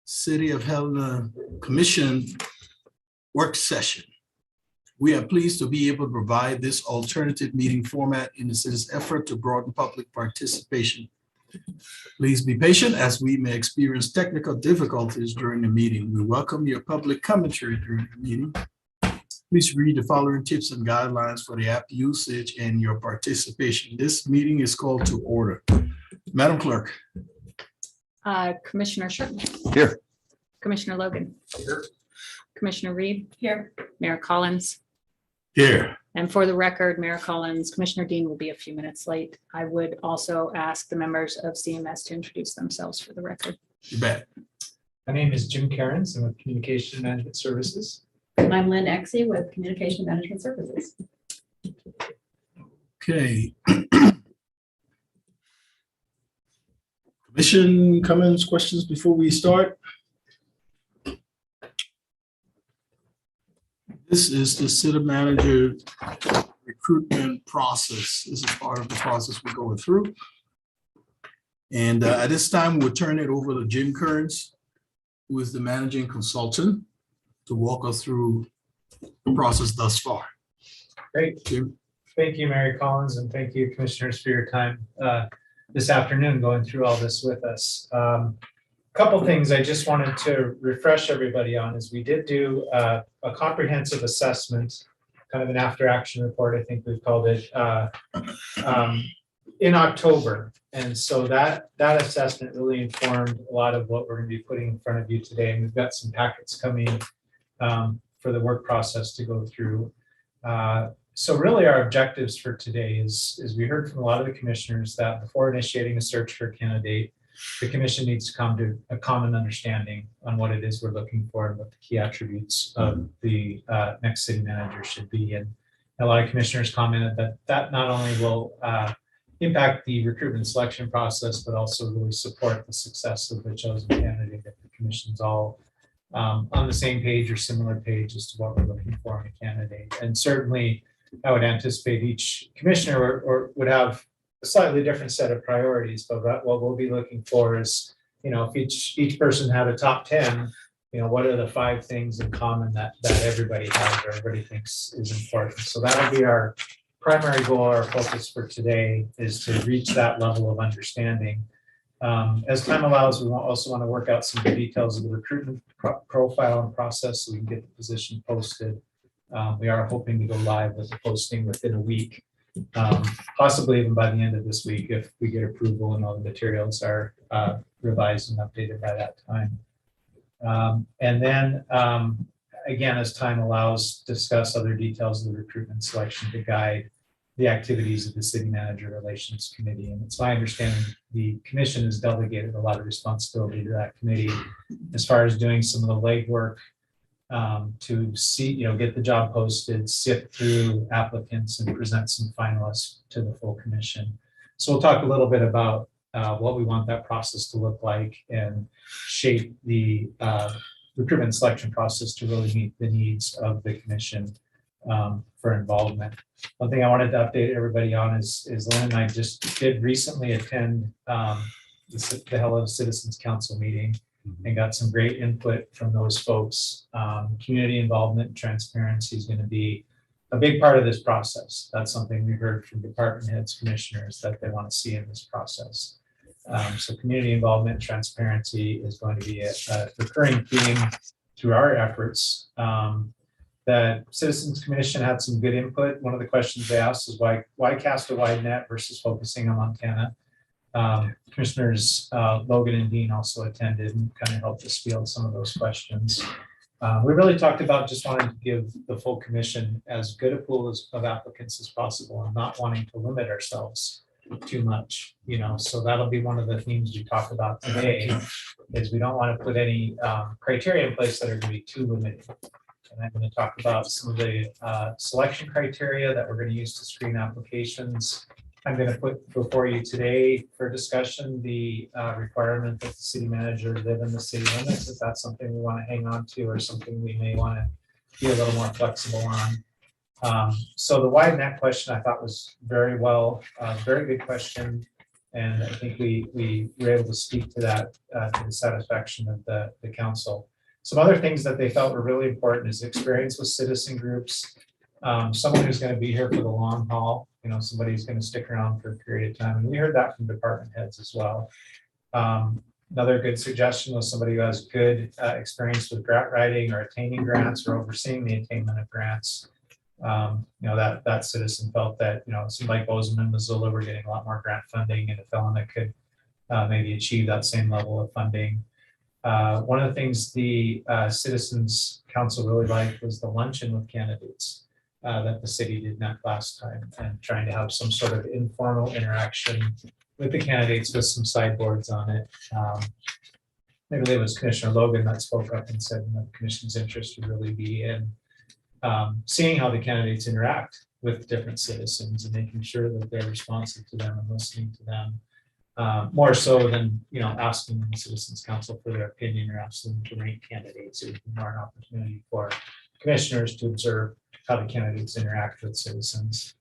City of Helena Commission work session. We are pleased to be able to provide this alternative meeting format in the city's effort to broaden public participation. Please be patient as we may experience technical difficulties during the meeting. We welcome your public commentary during the meeting. Please read the following tips and guidelines for the app usage and your participation. This meeting is called to order. Madam Clerk. Commissioner Sherman. Here. Commissioner Logan. Here. Commissioner Reed. Here. Mayor Collins. Here. And for the record, Mayor Collins, Commissioner Dean will be a few minutes late. I would also ask the members of CMS to introduce themselves for the record. You bet. My name is Jim Cairns. I'm with Communication Management Services. And I'm Lynn Exey with Communication Management Services. Okay. Commission comments, questions before we start? This is the city manager recruitment process. This is part of the process we're going through. And at this time, we'll turn it over to Jim Kearns, who is the managing consultant, to walk us through the process thus far. Great. Jim. Thank you, Mary Collins, and thank you, commissioners, for your time this afternoon going through all this with us. Couple things I just wanted to refresh everybody on is we did do a comprehensive assessment, kind of an after action report, I think we've called it, in October. And so that assessment really informed a lot of what we're going to be putting in front of you today. And we've got some packets coming for the work process to go through. So really our objectives for today is we heard from a lot of the commissioners that before initiating a search for a candidate, the commission needs to come to a common understanding on what it is we're looking for and what the key attributes of the next city manager should be. And a lot of commissioners commented that not only will impact the recruitment selection process, but also really support the success of the chosen candidate if the commission's all on the same page or similar page as to what we're looking for in a candidate. And certainly I would anticipate each commissioner or would have a slightly different set of priorities, but what we'll be looking for is, if each person had a top 10, what are the 5 things in common that everybody has or everybody thinks is important. So that'll be our primary goal, our focus for today is to reach that level of understanding. As time allows, we also want to work out some of the details of the recruitment profile and process so we can get the position posted. We are hoping to go live with the posting within a week, possibly even by the end of this week if we get approval and all the materials are revised and updated by that time. And then again, as time allows, discuss other details of the recruitment selection to guide the activities of the city manager relations committee. And it's my understanding the commission has delegated a lot of responsibility to that committee as far as doing some of the legwork to see, get the job posted, sift through applicants and present some finalists to the full commission. So we'll talk a little bit about what we want that process to look like and shape the recruitment selection process to really meet the needs of the commission for involvement. One thing I wanted to update everybody on is Lynn and I just did recently attend the Helena Citizens Council meeting and got some great input from those folks. Community involvement and transparency is going to be a big part of this process. That's something we heard from department heads, commissioners that they want to see in this process. So community involvement and transparency is going to be a recurring theme through our efforts. The Citizens Commission had some good input. One of the questions they asked is why cast a wide net versus focusing on Montana? Commissioners Logan and Dean also attended and kind of helped us field some of those questions. We really talked about just wanting to give the full commission as good a pool of applicants as possible and not wanting to limit ourselves too much, so that'll be one of the themes we talk about today is we don't want to put any criteria in place that are going to be too limited. And I'm going to talk about some of the selection criteria that we're going to use to screen applications. I'm going to put before you today for discussion the requirement that the city manager live in the city limits, if that's something we want to hang on to or something we may want to be a little more flexible on. So the wide net question I thought was very good question. And I think we were able to speak to that to the satisfaction of the council. Some other things that they felt were really important is experience with citizen groups. Someone who's going to be here for the long haul, somebody who's going to stick around for a period of time. And we heard that from department heads as well. Another good suggestion was somebody who has good experience with grant writing or attaining grants or overseeing the attainment of grants. That citizen felt that, it seemed like Bozeman and Missoula were getting a lot more grant funding, and if Helena could maybe achieve that same level of funding. One of the things the Citizens Council really liked was the luncheon with candidates that the city did that last time, and trying to have some sort of informal interaction with the candidates with some sideboards on it. I believe it was Commissioner Logan that spoke up and said that the commission's interest would really be in seeing how the candidates interact with different citizens and making sure that they're responsive to them and listening to them. More so than asking the Citizens Council for their opinion or asking them to rank candidates. It would be more an opportunity for commissioners to observe how the candidates interact with citizens.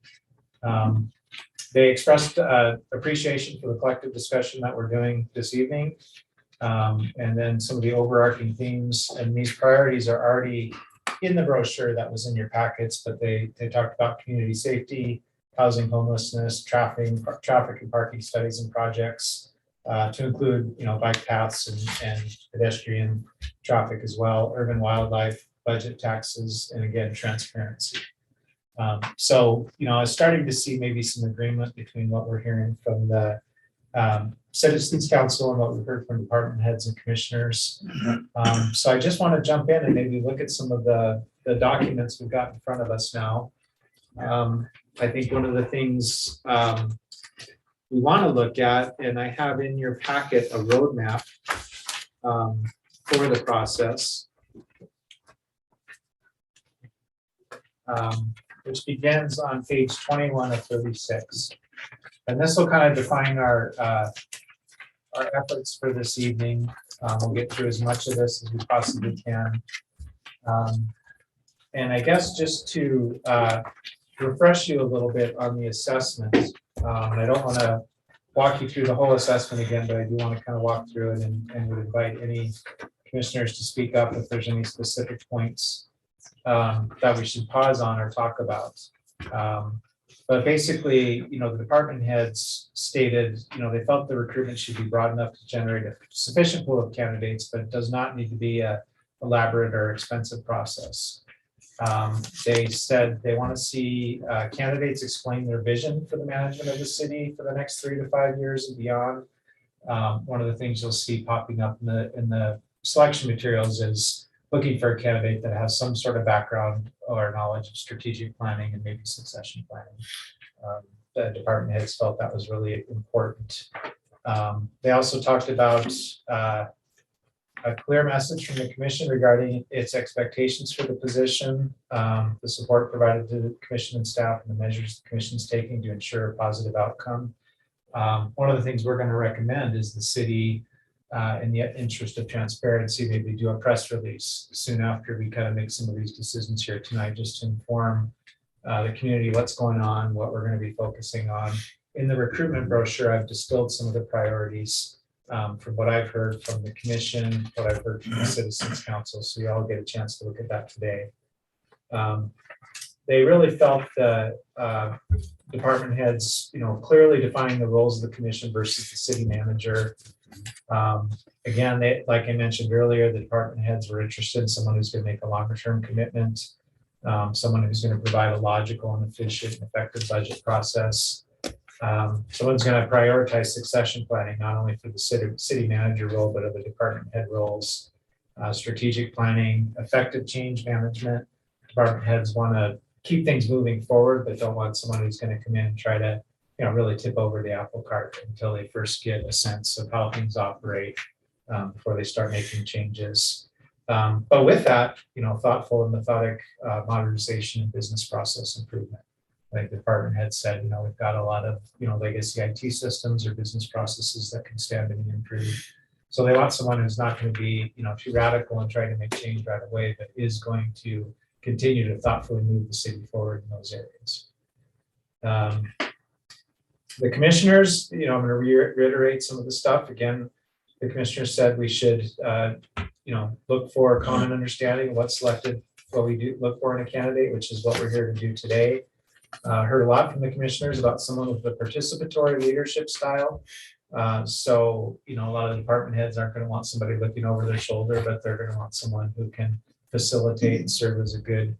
They expressed appreciation for the collective discussion that we're doing this evening, and then some of the overarching themes. And these priorities are already in the brochure that was in your packets, but they talked about community safety, housing, homelessness, traffic and parking studies and projects, to include bike paths and pedestrian traffic as well, urban wildlife, budget, taxes, and again transparency. So I was starting to see maybe some agreement between what we're hearing from the Citizens Council and what we've heard from department heads and commissioners. So I just want to jump in and maybe look at some of the documents we've got in front of us now. I think one of the things we want to look at, and I have in your packet a roadmap for the process, which begins on page 21 of 36. And this will kind of define our efforts for this evening. We'll get through as much of this as we possibly can. And I guess just to refresh you a little bit on the assessment. I don't want to walk you through the whole assessment again, but I do want to kind of walk through it and would invite any commissioners to speak up if there's any specific points that we should pause on or talk about. But basically, the department heads stated, they felt the recruitment should be broad enough to generate a sufficient pool of candidates, but it does not need to be a elaborate or expensive process. They said they want to see candidates explain their vision for the management of the city for the next 3 to 5 years and beyond. One of the things you'll see popping up in the selection materials is looking for a candidate that has some sort of background or knowledge of strategic planning and maybe succession planning. The department heads felt that was really important. They also talked about a clear message from the commission regarding its expectations for the position, the support provided to the commission and staff, and the measures the commission is taking to ensure a positive outcome. One of the things we're going to recommend is the city, in the interest of transparency, maybe do a press release soon after we kind of make some of these decisions here tonight, just to inform the community what's going on, what we're going to be focusing on. In the recruitment brochure, I've distilled some of the priorities from what I've heard from the commission, what I've heard from the Citizens Council, so you all get a chance to look at that today. They really felt the department heads, clearly defining the roles of the commission versus the city manager. Again, like I mentioned earlier, the department heads were interested in someone who's going to make a longer term commitment, someone who's going to provide a logical and efficient and effective budget process. Someone's going to prioritize succession planning, not only for the city manager role, but other department head roles, strategic planning, effective change management. Department heads want to keep things moving forward, but don't want someone who's going to come in and try to really tip over the apple cart until they first get a sense of how things operate before they start making changes. But with that, thoughtful and methodic modernization and business process improvement. I think the department head said, we've got a lot of, legacy IT systems or business processes that can stand to be improved. So they want someone who's not going to be, too radical and trying to make change right away, but is going to continue to thoughtfully move the city forward in those areas. The commissioners, I'm going to reiterate some of the stuff. Again, the commissioner said we should, look for a common understanding of what we do look for in a candidate, which is what we're here to do today. Heard a lot from the commissioners about someone with the participatory leadership style. So, a lot of department heads aren't going to want somebody looking over their shoulder, but they're going to want someone who can facilitate and serve as a good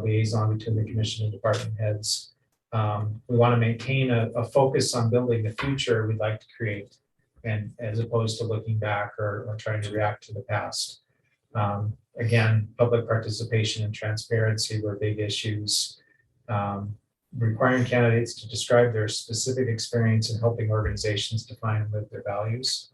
liaison between the commission and department heads. We want to maintain a focus on building the future we'd like to create, and as opposed to looking back or trying to react to the past. Again, public participation and transparency were big issues. Requiring candidates to describe their specific experience in helping organizations define and live their values.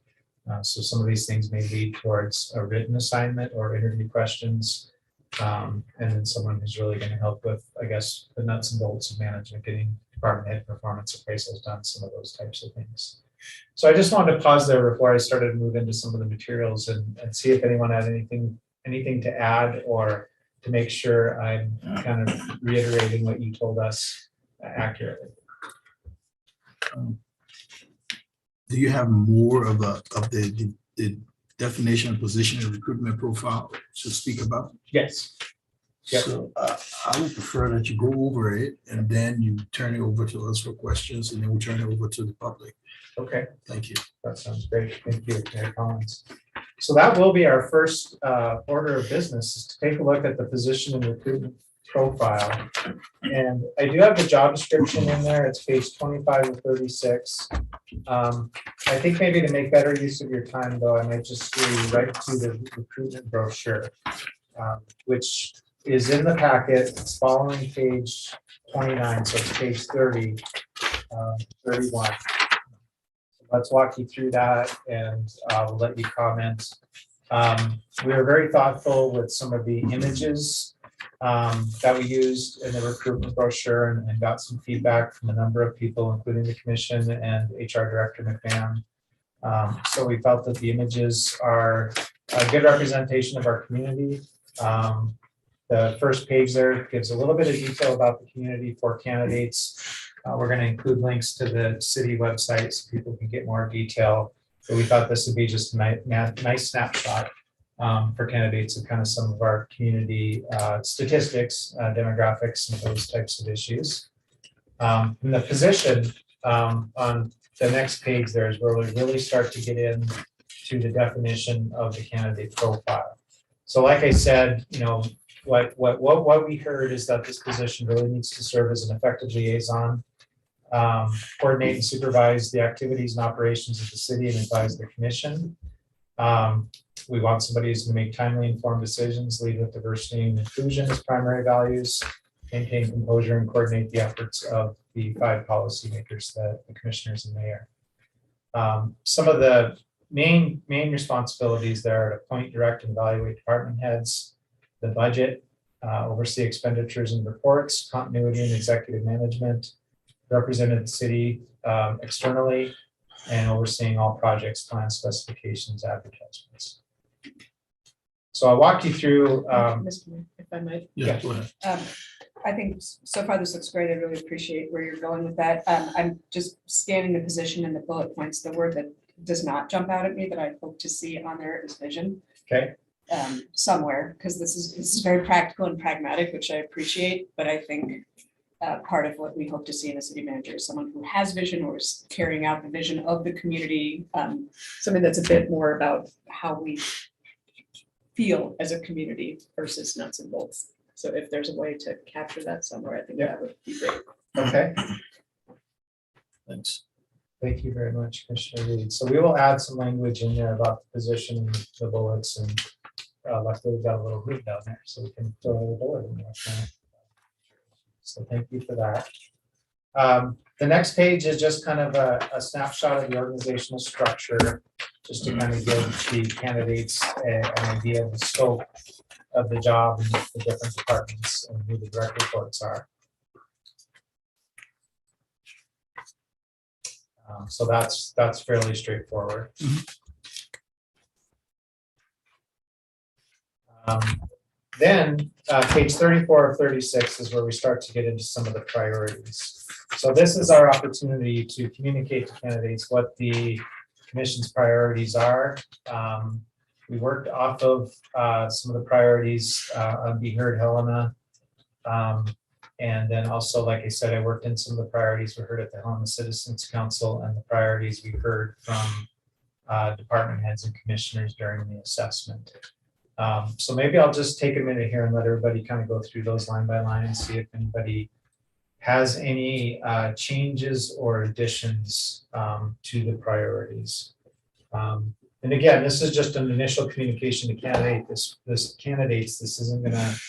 So some of these things may lead towards a written assignment or interview questions. And then someone who's really going to help with, I guess, the nuts and bolts of management, getting department head performance appraisals done, some of those types of things. So I just wanted to pause there before I started to move into some of the materials and see if anyone had anything to add, or to make sure I'm kind of reiterating what you told us accurately. Do you have more of the definition of position and recruitment profile to speak about? Yes. Yep. So I would prefer that you go over it and then you turn it over to us for questions, and then we'll turn it over to the public. Okay, Thank you. that sounds great. Thank you, Mayor Collins. So that will be our first order of business, is to take a look at the position and recruitment profile. And I do have the job description in there. It's page 25 of 36. I think maybe to make better use of your time, though, I might just steer you right to the recruitment brochure, which is in the packet. It's following page 29, so it's page 30, 31. Let's walk you through that, and we'll let you comment. We were very thoughtful with some of the images that we used in the recruitment brochure, and got some feedback from a number of people, including the commission and HR Director McMahon. So we felt that the images are a good representation of our community. The first page there gives a little bit of detail about the community for candidates. We're going to include links to the city website so people can get more detail. But we thought this would be just a nice snapshot for candidates of kind of some of our community statistics, demographics, and those types of issues. In the position on the next page, there is where we really start to get into the definition of the candidate profile. So like I said, what we heard is that this position really needs to serve as an effective liaison, coordinate and supervise the activities and operations of the city, and advise the commission. We want somebody who's going to make timely, informed decisions, lead with diversity and inclusion as primary values, maintain composure, and coordinate the efforts of the 5 policymakers, the commissioners and mayor. Some of the main responsibilities there are to appoint, direct, and evaluate department heads, the budget, oversee expenditures and reports, continuity and executive management, represented the city externally, and overseeing all projects, plans, specifications, advertisements. So I'll walk you through. Mr. Mayor, if I might. Yeah, go ahead. I think so far this looks great. I really appreciate where you're going with that. I'm just scanning the position and the bullet points. The word that does not jump out at me that I hope to see on there is vision. Okay. Somewhere, because this is very practical and pragmatic, which I appreciate, but I think part of what we hope to see in a city manager is someone who has vision or is carrying out the vision of the community, something that's a bit more about how we feel as a community versus nuts and bolts. So if there's a way to capture that somewhere, I think that would be great. Okay. Thanks. Thank you very much, Commissioner Reed. So we will add some language in there about the position and the bullets, and luckily we've got a little room down there, so we can throw a bullet in there. So thank you for that. The next page is just kind of a snapshot of the organizational structure, just to kind of give the candidates an idea of the scope of the job and the different departments and who the direct reports are. So that's fairly straightforward. Then page 34 or 36 is where we start to get into some of the priorities. So this is our opportunity to communicate to candidates what the commission's priorities are. We worked off of some of the priorities on Be Heard Helena. And then also, like I said, I worked in some of the priorities we heard at the Helena Citizens Council and the priorities we heard from department heads and commissioners during the assessment. So maybe I'll just take a minute here and let everybody kind of go through those line by line and see if anybody has any changes or additions to the priorities. And again, this is just an initial communication to candidates. This isn't going to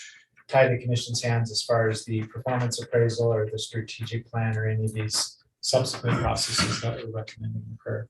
tie the commission's hands as far as the performance appraisal or the strategic plan or any of these subsequent processes that we're recommending occur.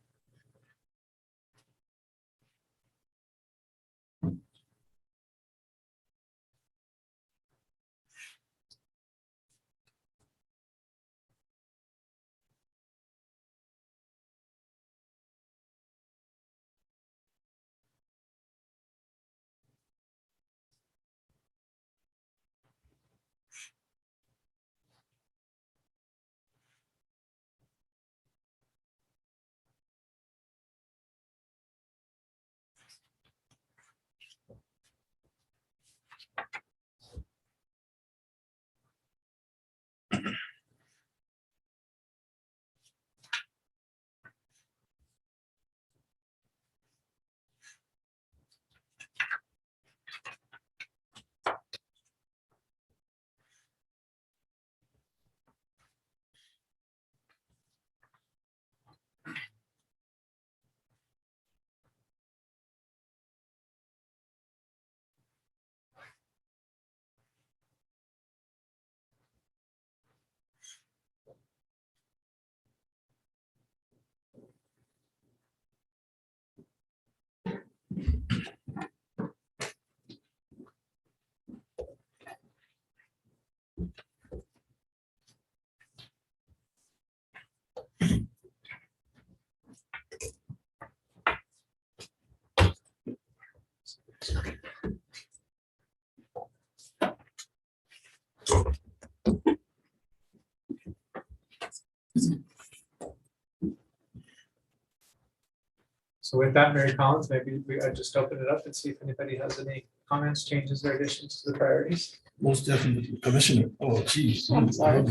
So with that, Mary Collins, maybe I just open it up and see if anybody has any comments, changes, or additions to the priorities. Most definitely, Commissioner. Oh, geez. I'm sorry.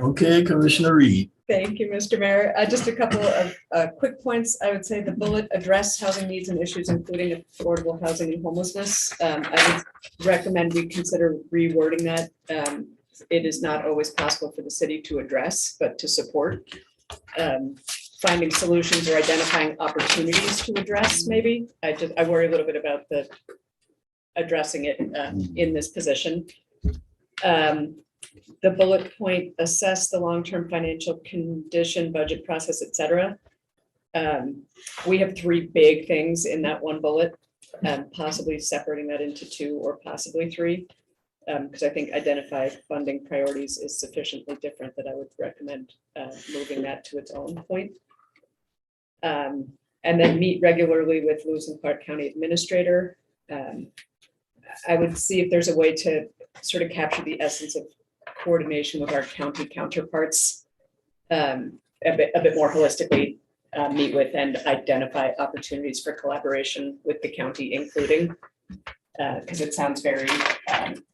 Okay, Commissioner Reed. Thank you, Mr. Mayor. Just a couple of quick points. I would say the bullet address housing needs and issues, including affordable housing and homelessness. I would recommend we consider rewording that. It is not always possible for the city to address, but to support. Finding solutions or identifying opportunities to address, maybe. I worry a little bit about the addressing it in this position. The bullet point, assess the long-term financial condition, budget process, et cetera. We have three big things in that one bullet, possibly separating that into two or possibly three. Because I think identify funding priorities is sufficiently different that I would recommend moving that to its own point. And then meet regularly with Lewis and Clark County Administrator. I would see if there's a way to sort of capture the essence of coordination with our county counterparts a bit more holistically, meet with and identify opportunities for collaboration with the county, including because it sounds very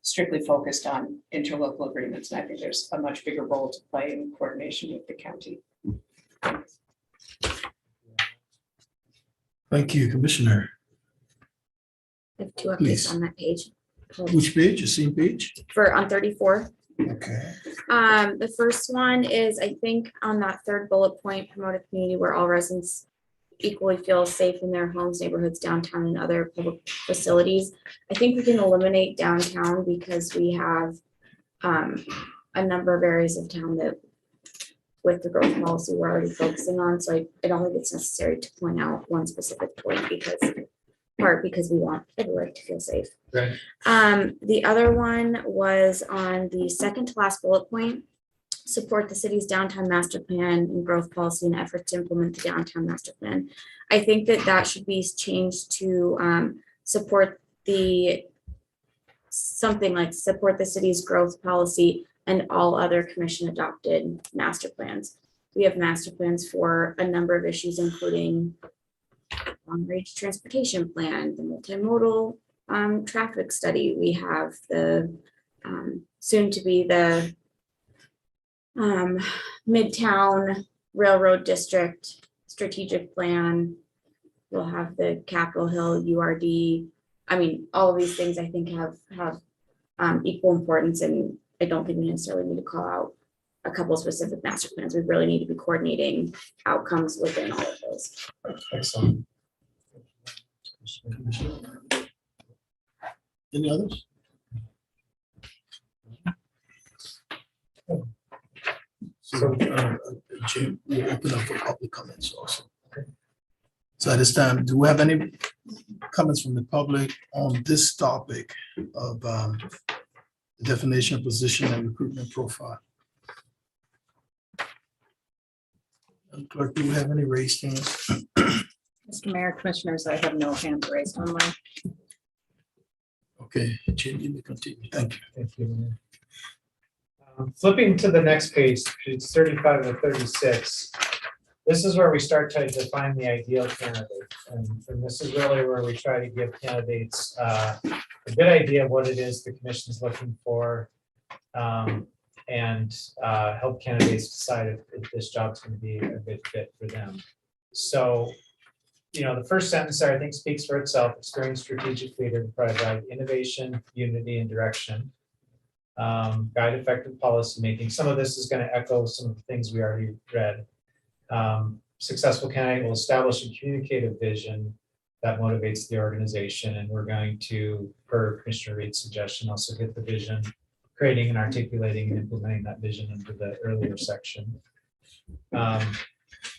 strictly focused on interlocal agreements. And I think there's a much bigger role to play in coordination with the county. Thank you, Commissioner. I have two Please. updates on that page. Which page? The same page? For on 34. Okay. The first one is, I think, on that third bullet point, promote a community where all residents equally feel safe in their homes, neighborhoods, downtown, and other public facilities. I think we can eliminate downtown because we have a number of areas of town that with the growth policy we're already focusing on. So I don't think it's necessary to point out one specific point because we want everybody to feel safe. Right. The other one was on the second to last bullet point, support the city's downtown master plan and growth policy and efforts to implement the downtown master plan. I think that should be changed to support something like support the city's growth policy and all other commission adopted master plans. We have master plans for a number of issues, including long-range transportation plan, the multimodal traffic study. We have the soon to be the Midtown Railroad District strategic plan. We'll have the Capitol Hill URD. I mean, all of these things I think have equal importance, and I don't think we necessarily need to call out a couple specific master plans. We really need to be coordinating outcomes within all of those. Excellent. Any others? So, Jim, we'll open up for public comments also. So at this time, do we have any comments from the public on this topic of definition of position and recruitment profile? Clerk, do we have any raised hands? Mr. Mayor, Commissioners, I have no hands raised online. Okay, Jim, you may continue. Thank you. Thank you. Flipping to the next page, page 35 of 36. This is where we start to define the ideal candidate. And this is really where we try to give candidates a good idea of what it is the commission is looking for, and help candidates decide if this job is going to be a good fit for them. So, you know, the first sentence there, I think, speaks for itself. Experienced strategic leader to provide innovation, unity, and direction. Guide effective policymaking. Some of this is going to echo some of the things we already read. Successful candidate will establish a communicative vision that motivates the organization, and we're going to, per Commissioner Reed's suggestion, also get the vision, creating and articulating and implementing that vision into the earlier section.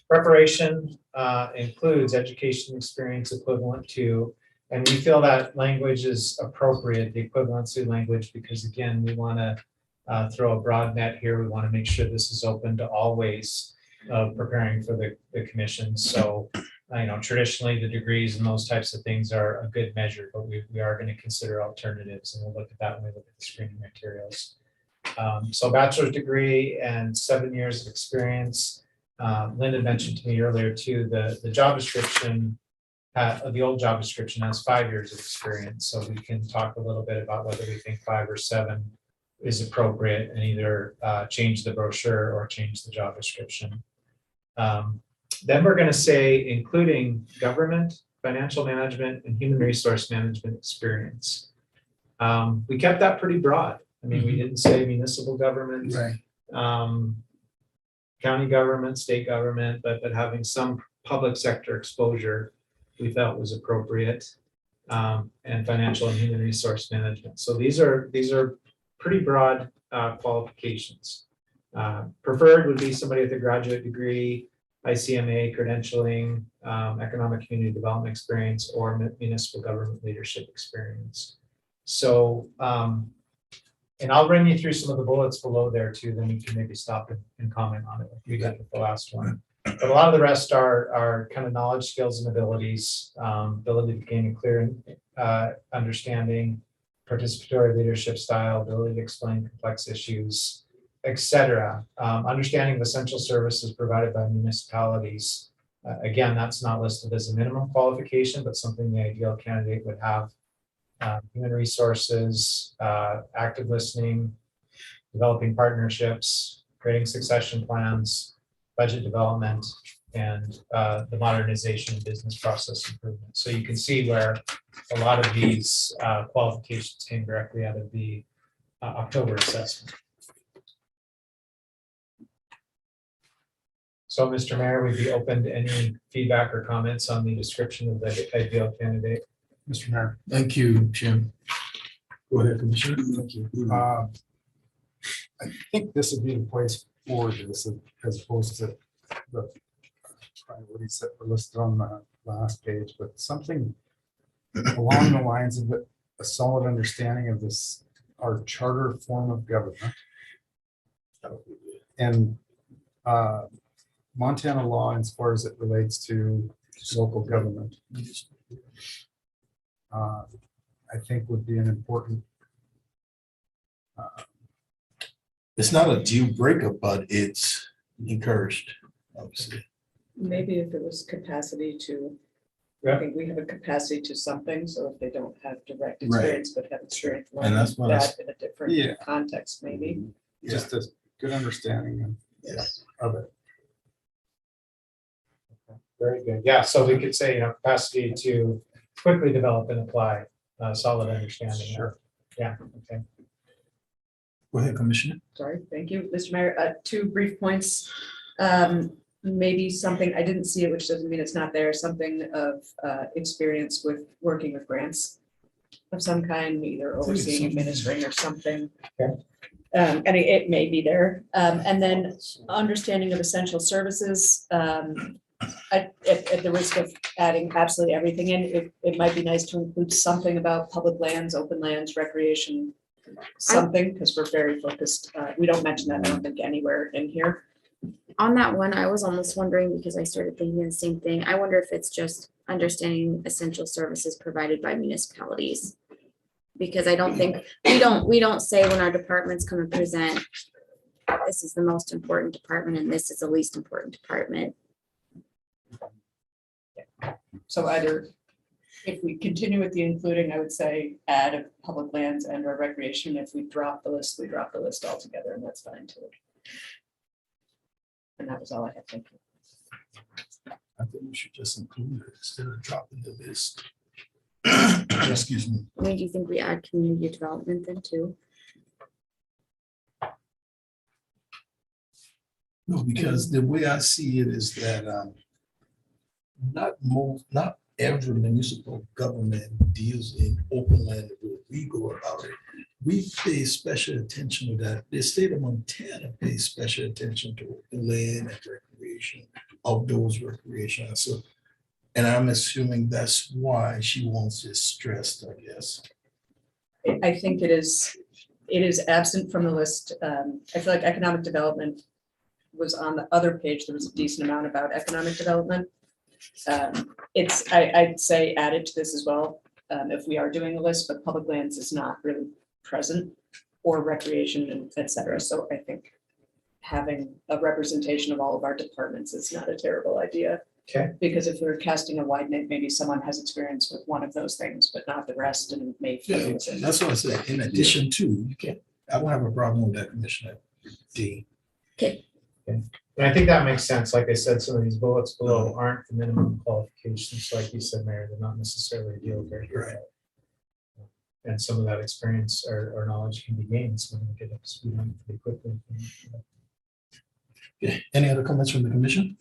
Preparation includes education experience equivalent to, and we feel that language is appropriate, the equivalency language, because again, we want to throw a broad net here. We want to make sure this is open to all ways of preparing for the commission. So, you know, traditionally the degrees and those types of things are a good measure, but we are going to consider alternatives, and we'll look at that when we look at the screening materials. So bachelor's degree and 7 years of experience. Linda mentioned to me earlier too, the job description, the old job description has 5 years of experience. So we can talk a little bit about whether we think 5 or 7 is appropriate, and either change the brochure or change the job description. Then we're going to say including government, financial management, and human resource management experience. We kept that pretty broad. I mean, we didn't say municipal government, Right. county government, state government, but having some public sector exposure we felt was appropriate, and financial and human resource management. So these are pretty broad qualifications. Preferred would be somebody with a graduate degree, ICMA credentialing, economic community development experience, or municipal government leadership experience. So, and I'll run you through some of the bullets below there too, then you can maybe stop and comment on it like we did with the last one. But a lot of the rest are kind of knowledge, skills, and abilities, ability to gain a clear understanding, participatory leadership style, ability to explain complex issues, etc. Understanding of essential services provided by municipalities. Again, that's not listed as a minimum qualification, but something the ideal candidate would have. Human resources, active listening, developing partnerships, creating succession plans, budget development, and the modernization of business process improvement. So you can see where a lot of these qualifications came directly out of the October assessment. So, Mr. Mayor, we'd be open to any feedback or comments on the description of the ideal candidate. Mr. Mayor. Thank you, Jim. Go ahead, Commissioner. Thank you. I think this would be the place for this as opposed to the priorities that were listed on the last page, but something along the lines of a solid understanding of this, our charter form of government. And Montana law as far as it relates to local government. I think would be an important. It's not a deal breaker, but it's encouraged, obviously. Maybe if it was capacity to, I Yeah. think we have a capacity to something, so if they don't have direct Right. experience, but have experience And learning that's what I that in a different Yeah. context, maybe. Just a good understanding Yes. of it. Very good. Yeah, so we could say, capacity to quickly develop and apply solid understanding. Sure. Yeah, okay. Go ahead, Commissioner. Sorry, thank you, Mr. Mayor. Two brief points. Maybe something, I didn't see it, which doesn't mean it's not there, something of experience with working with grants of some kind, either overseeing, administering or something. Okay. And it may be there. And then understanding of essential services. At the risk of adding absolutely everything in, it might be nice to include something about public lands, open lands, recreation, something, because we're very focused. We don't mention that, I don't think, anywhere in here. On that one, I was almost wondering, because I started thinking the same thing. I wonder if it's just understanding essential services provided by municipalities. Because I don't think, we don't say when our departments come and present, this is the most important department and this is the least important department. So either, if we continue with the including, I would say add a public lands and or recreation. If we drop the list, we drop the list altogether, and that's fine too. And that was all I had. Thank you. I think we should just include it instead of dropping the list. Excuse me. I mean, do you think we add community development then too? No, because the way I see it is that not every municipal government deals in open land the way we go about it. We pay special attention to that. The state of Montana pays special attention to open land and recreation, outdoors recreation. So, and I'm assuming that's why she wants it stressed, I guess. I think it is absent from the list. I feel like economic development was on the other page. There was a decent amount about economic development. I'd say add it to this as well, if we are doing a list, but public lands is not really present, or recreation and et cetera. So I think having a representation of all of our departments is not a terrible idea. Okay. Because if we're casting a wide net, maybe someone has experience with one of those things, but not the rest, and may Yeah, feel within. that's what I said. In addition to, you can't, I don't have a problem with that, Commissioner D. And I think that makes sense. Like I said, some of these bullets below aren't the minimum qualifications. Like you said, Mayor, they're not necessarily a deal breaker. Right. And some of that experience or knowledge can be gained, so we can get up to speed on it pretty quickly. Okay. Any other comments from the commission?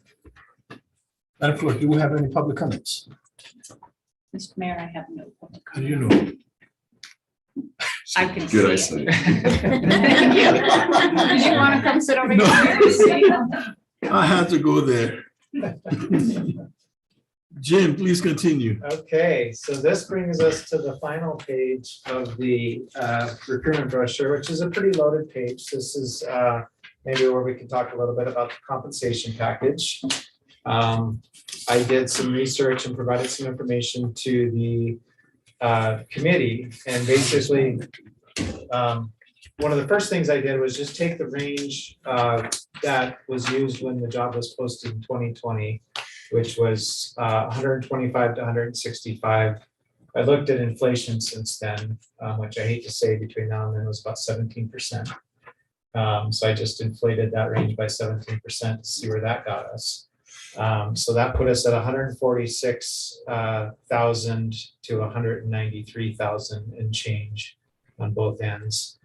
Madam Clerk, do we have any public comments? Mr. Mayor, I have no public How do you comment. know? I can Good see it. eyesight. Thank you. Did you want to come sit over No. here? I had to go there. Jim, please continue. Okay, so this brings us to the final page of the recruitment brochure, which is a pretty loaded page. This is maybe where we can talk a little bit about the compensation package. I did some research and provided some information to the committee, and basically one of the first things I did was just take the range that was used when the job was posted in 2020, which was 125 to 165. I looked at inflation since then, which I hate to say between now and then was about 17%. So I just inflated that range by 17% to see where that got us. So that put us at 146,000 to 193,000 and change on both ends.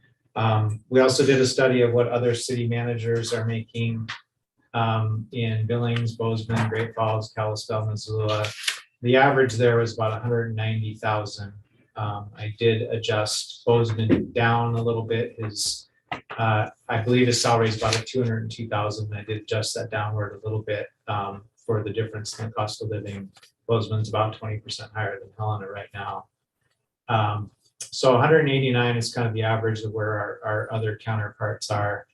We also did a study of what other city managers are making in Billings, Bozeman, Great Falls, Kalispell, Missoula. The average there was about 190,000. I did adjust Bozeman down a little bit. I believe his salary is about 202,000. I did adjust that downward a little bit for the difference in the cost of living. Bozeman's about 20% higher than Helena right now. So 189 is kind of the average of where our other counterparts are.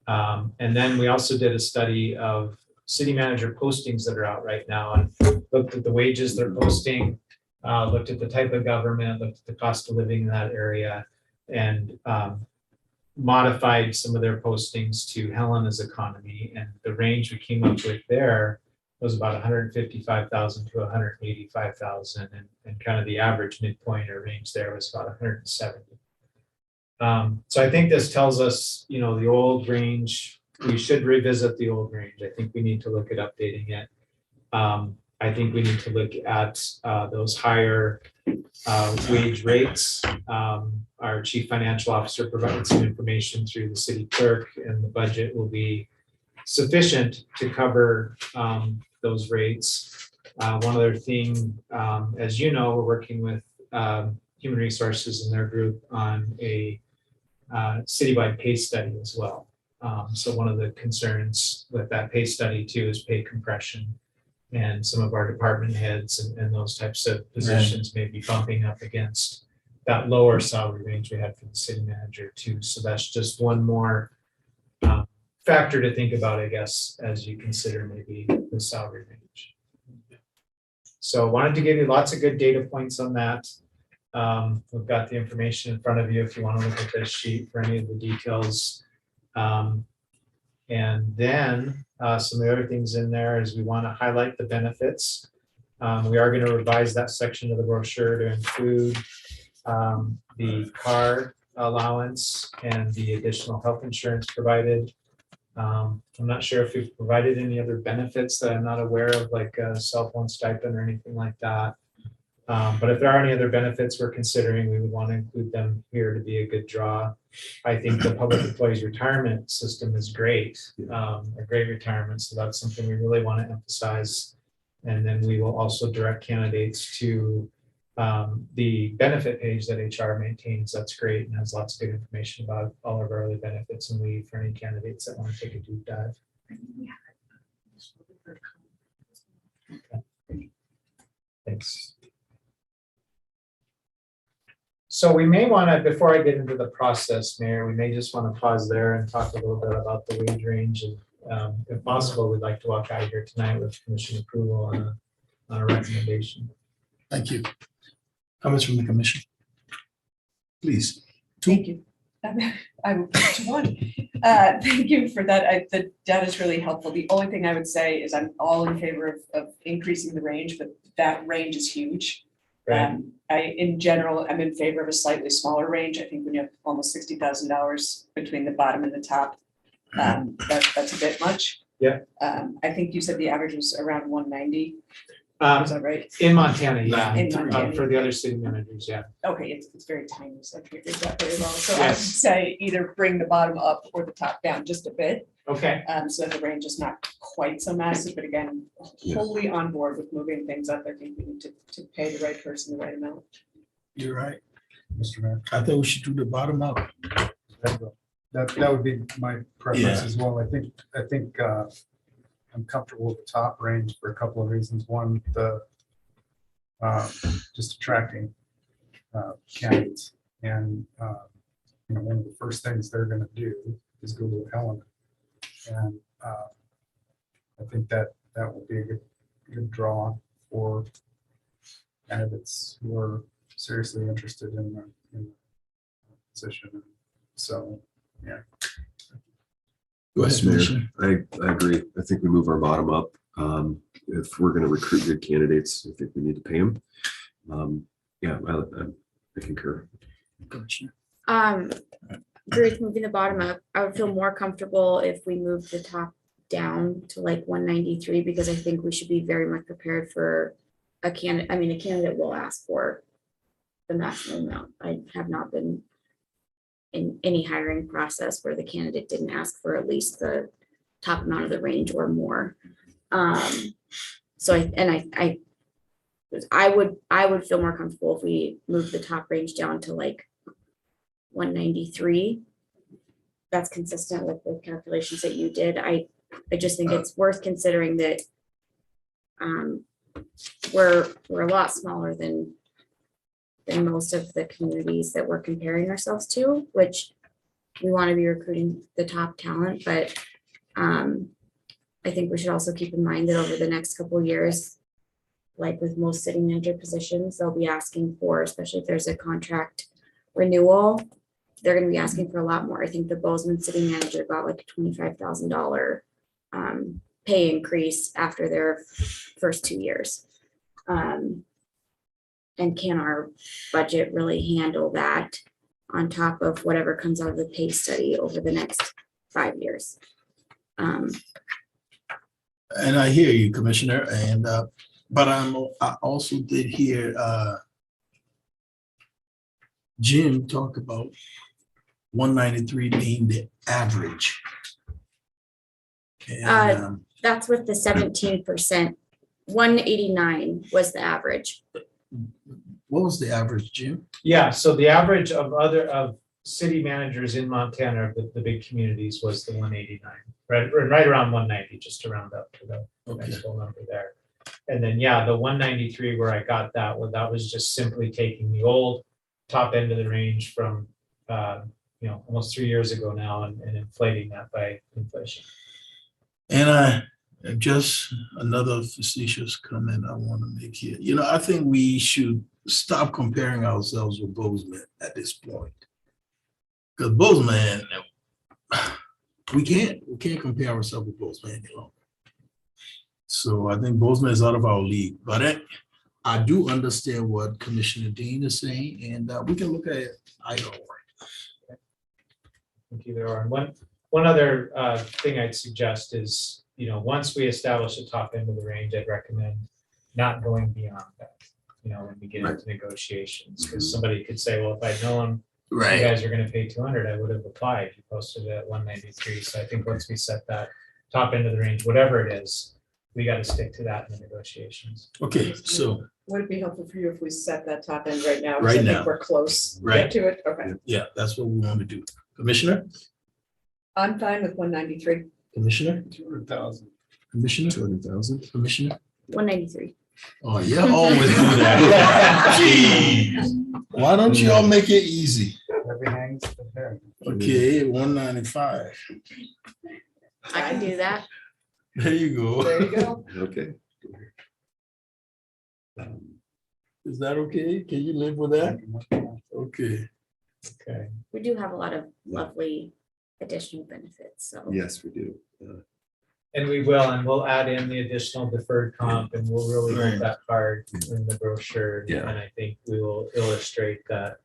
And then we also did a study of city manager postings that are out right now and looked at the wages they're posting looked at the type of government, looked at the cost of living in that area, and modified some of their postings to Helena's economy. And the range we came up with there was about 155,000 to 185,000, and kind of the average midpoint or range there was about 170. So I think this tells us, you know, the old range, we should revisit the old range. I think we need to look at updating it. I think we need to look at those higher wage rates. Our chief financial officer provided some information through the city clerk, and the budget will be sufficient to cover those rates. One other thing, as you know, we're working with Human Resources and their group on a citywide pay study as well. So one of the concerns with that pay study too is pay compression. And some of our department heads and those types of positions may be bumping up against that lower salary range we had for the city manager too. So that's just one more factor to think about, I guess, as you consider maybe the salary range. So wanted to give you lots of good data points on that. We've got the information in front of you if you want to look at this sheet for any of the details. And then some of the other things in there is we want to highlight the benefits. We are going to revise that section of the brochure to include the car allowance and the additional health insurance provided. I'm not sure if we've provided any other benefits that I'm not aware of, like a cell phone stipend or anything like that. But if there are any other benefits we're considering, we would want to include them here to be a good draw. I think the public employees retirement system is great, a great retirement. So that's something we really want to emphasize. And then we will also direct candidates to the benefit page that HR maintains. That's great and has lots of good information about all of our other benefits and leave for any candidates that want to take a deep dive. Okay. Thanks. So we may want to, before I get into the process, Mayor, we may just want to pause there and talk a little bit about the wage range. And if possible, we'd like to walk out of here tonight with commission approval on a recommendation. Thank you. Comments from the commission? Please. Thank you. I will put to one. Thank you for that. The data is really helpful. The only thing I would say is I'm all in favor of increasing the range, but that range is huge. Right. In general, I'm in favor of a slightly smaller range. I think when you have almost $60,000 between the bottom and the top, that's a bit much. Yeah. I think you said the average was around 190. Is that right? In Montana, yeah. In Montana. For the other city managers, yeah. Okay, it's very tiny, so I can't read that very well. So I would Yes. say either bring the bottom up or the top down just a bit. Okay. So the range is not quite so massive, but again, Yeah. wholly on board with moving things up. I think we need to pay the right person the right amount. You're right. Mr. Mayor. I thought we should do the bottom up. That would be my preference Yeah. as well. I think I'm comfortable with the top range for a couple of reasons. One, the just attracting candidates, and you know, one of the first things they're going to do is go to Helena, and I think that will be a good draw for candidates who are seriously interested in the position. So, yeah. Go ahead, Yes, Mayor. Commissioner. I agree. I think we move our bottom up. If we're going to recruit good candidates, I think we need to pay them. Yeah, I concur. Commissioner. Agree with moving the bottom up. I would feel more comfortable if we moved the top down to like 193, because I think we should be very much prepared for a candidate. I mean, a candidate will ask for the maximum amount. I have not been in any hiring process where the candidate didn't ask for at least the top amount of the range or more. So I would feel more comfortable if we moved the top range down to like 193. That's consistent with the calculations that you did. I just think it's worth considering that we're a lot smaller than most of the communities that we're comparing ourselves to, which we want to be recruiting the top talent. But I think we should also keep in mind that over the next couple of years, like with most city manager positions, they'll be asking for, especially if there's a contract renewal, they're gonna be asking for a lot more. I think the Bozeman city manager got like a $25,000 pay increase after their first 2 years. And can our budget really handle that on top of whatever comes out of the pay study over the next 5 years? And I hear you, Commissioner, and, but I also did hear, Jim talk about 193 being the average. And, That's with the 17%. 189 was the average. what was the average, Jim? Yeah, so the average of city managers in Montana, the big communities, was the 189, right around 190, just to round up to the Okay, nice little number there. And then, yeah, the 193 where I got that, well, that was just simply taking the old top end of the range from, almost 3 years ago now and inflating that by inflation. and just another facetious comment I want to make here. You know, I think we should stop comparing ourselves with Bozeman at this point. Because Bozeman, we can't compare ourselves with Bozeman any longer. So I think Bozeman is out of our league, but I do understand what Commissioner Dean is saying, and we can look at it either or. I think either or. And one other thing I'd suggest is, once we establish the top end of the range, I'd recommend not going beyond that, when we get into negotiations, because somebody could say, well, if I'd known you guys are gonna pay 200, I would have applied. You posted it at 193. So I think once we set that top end of the range, whatever it is, we got to stick to that in the negotiations. Okay, so, Would it be helpful for you if we set that top end right now? 'Cause Right I think now. we're close Right. to it. Okay, yeah, that's what we want to do. Commissioner? I'm fine with 193. Commissioner? 200,000. Commissioner? 200,000. Commissioner? 193. Oh, yeah, always do that. Jeez. Why don't you all make it easy? Every hangs there. Okay, 195. I can do that. There you go. There you go. Okay. Is that okay? Can you live with that? Okay. Okay. We do have a lot of lovely additional benefits, so. Yes, we do. And we will, and we'll add in the additional deferred comp, and we'll really Right. make that card in the brochure. Yeah. And I think we will illustrate that,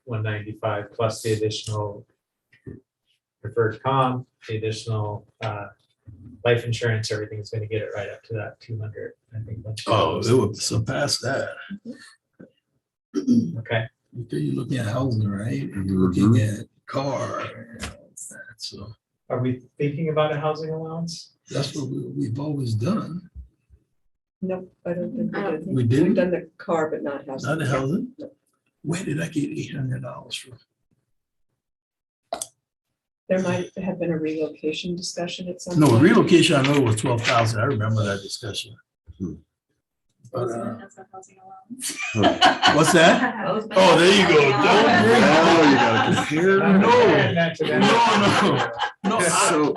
195 plus the additional deferred comp, the addial life insurance, everything's gonna get it right up to that 200, I think. once you Oh, close it would surpass that. Okay, Okay, you're looking at housing, right? And you're looking at car and all that. So are we thinking about a housing allowance? that's what we've always done. Nope, I don't think I don't we did. We We've didn't, done the car, but not housing. not the housing. Where did I get $800 from? There might have been a relocation discussion at some No, point. relocation, I know was 12,000. I remember that discussion. Hmm. But, That's a housing allowance. what's that? Oh, there you go. Don't bring Oh, you gotta compare. No, So,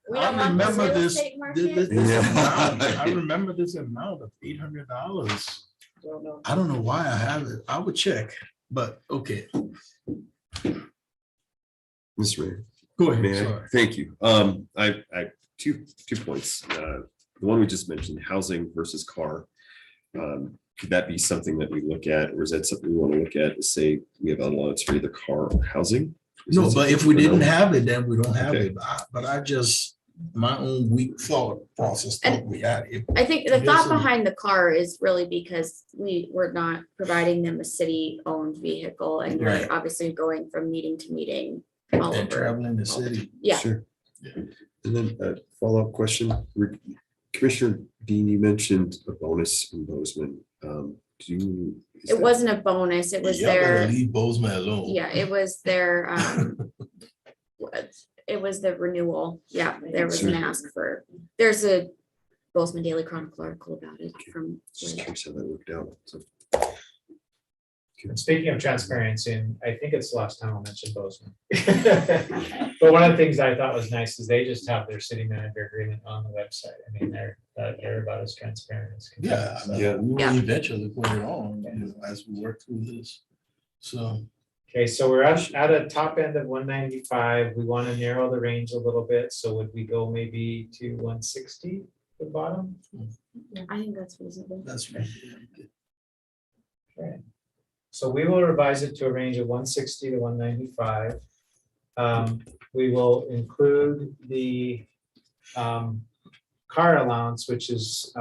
We I don't want the remember real this, estate market. this Yeah. amount. I remember this amount of $800. Don't know. I don't know why I have it. I would check, but okay. Mr. Mayor, Go ahead, may I? sorry. Thank you. I two points. The one we just mentioned, housing versus car. Could that be something that we look at, or is that something we want to look at to say we have allowance for either car or housing? Is No, that but if something we we didn't know? have it, then we don't have Okay. it. But I just, my own weak thought process thought we had it. I think the Yes, thought sir. behind the car is really because we were not providing them a city-owned vehicle, and Right. you're obviously going from meeting to meeting all And over. traveling the city. Yeah, Sure. Yeah. And then a follow-up question. Commissioner Dean, you mentioned a bonus in Bozeman. Is it that- wasn't a bonus, it was Y'all better their, leave Bozeman alone. yeah, it was their, it was the renewal, yeah, there was an Sure. ask for, there's a Bozeman Daily Chronicle article about it from. Just curious how that worked out. So, And speaking of transparency, and I think it's the last time I'll mention Bozeman. But one of the things I thought was nice is they just have their city manager agreement on the website. I mean, they're about as transparent as can be. Yeah, I So- mean, we Yeah. will eventually put it on, you know, as we work through this. So, Okay, so we're at a top end of 195. We want to narrow the range a little bit. So would we go maybe to 160 at the bottom? I think that's reasonable. that's right. Okay. So we will revise it to a range of 160 to 195. We will include the car allowance, which is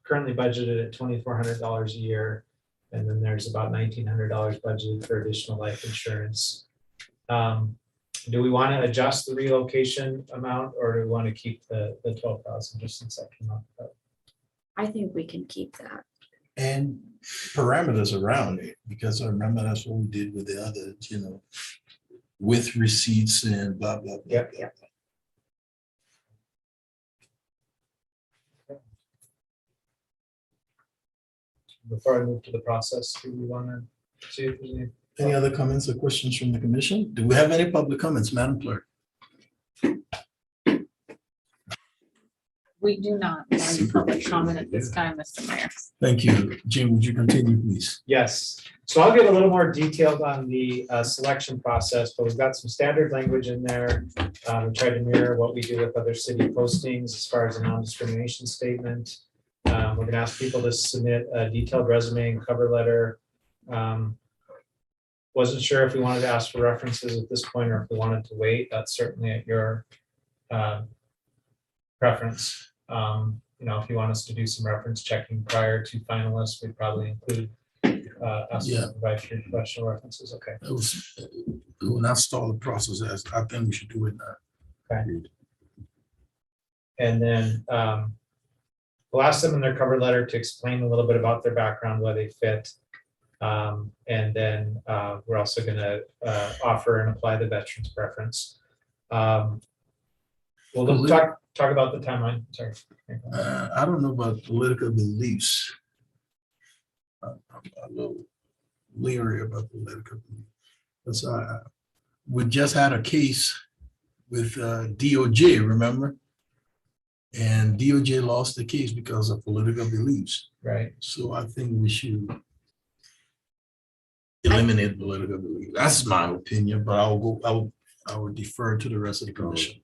currently budgeted at $2,400 a year. And then there's about $1,900 budgeted for additional life insurance. Do we want to adjust the relocation amount, or do we want to keep the 12,000 just since that came up? I think we can keep that. And parameters around it, because I remember that's what we did with the others, you know, with receipts and blah, blah, blah. Yep. blah. Before I move to the process, do we want to see if there's any? Any other comments or questions from the commission? Do we have any public comments, Madam Clerk? We do not have public comment at this time, Mr. Mayor. Thank you. Jim, would you continue, please? Yes, so I'll get a little more detailed on the selection process, but we've got some standard language in there. We tried to mirror what we do with other city postings as far as a non-discrimination statement. We're gonna ask people to submit a detailed resume and cover letter. Wasn't sure if we wanted to ask for references at this point or if we wanted to wait. That's certainly at your preference. You know, if you want us to do some reference checking prior to finalists, we'd probably include us Yeah. to provide your professional references. Okay. It was, when I start the process, as I think we should do it now. And then we'll ask them in their cover letter to explain a little bit about their background, where they fit. And then we're also going to offer and apply the veterans preference. We'll talk about the timeline. Sorry. I don't know about political beliefs. I'm a little leery about political beliefs. Because we just had a case with DOJ, remember? And DOJ lost the case because of political beliefs. Right. So I think we should eliminate political beliefs. That's my opinion, but I will defer to the rest of the commission.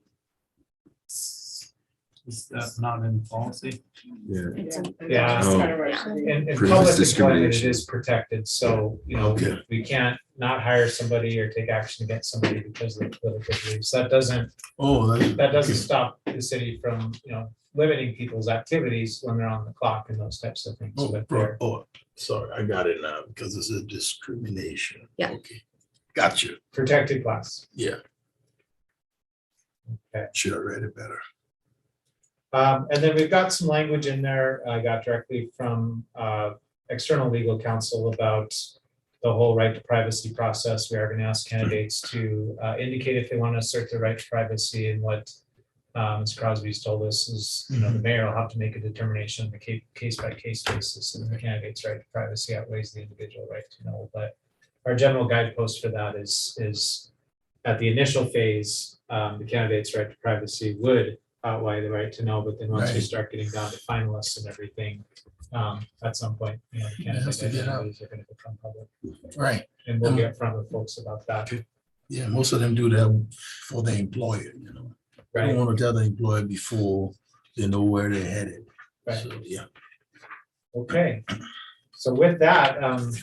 Is that not in policy? Yeah. It's a- Yeah. Oh. In Prevents public employment, it discrimination. is protected, so, you know, Okay. we can't not hire somebody or take action against somebody because of their political beliefs. That doesn't stop the city from, you know, limiting people's activities when they're on the clock and those types of things. But they're- Sorry, I got it now because it's a discrimination. Yeah. Okay, got you. protected class. Yeah. Okay. Should have read it better. And then we've got some language in there I got directly from external legal counsel about the whole right to privacy process. We are going to ask candidates to indicate if they want to assert their right to privacy, and what Ms. Crosby's told us is, you know, the mayor will have to make a determination on a case by case basis, and the candidate's right to privacy outweighs the individual right to know. But our general guidepost for that is at the initial phase, the candidate's right to privacy would outweigh the right to know, but then once we Right. start getting down to finalists and everything, at some point, you know, the It has candidates' to get out. identities are going to become public. Right. And we'll get in front of folks about that. Yeah, most of them do that for the employer, you know. They Right. don't want to tell the employer before they know where they're headed. Right. So, yeah. Okay. So with that,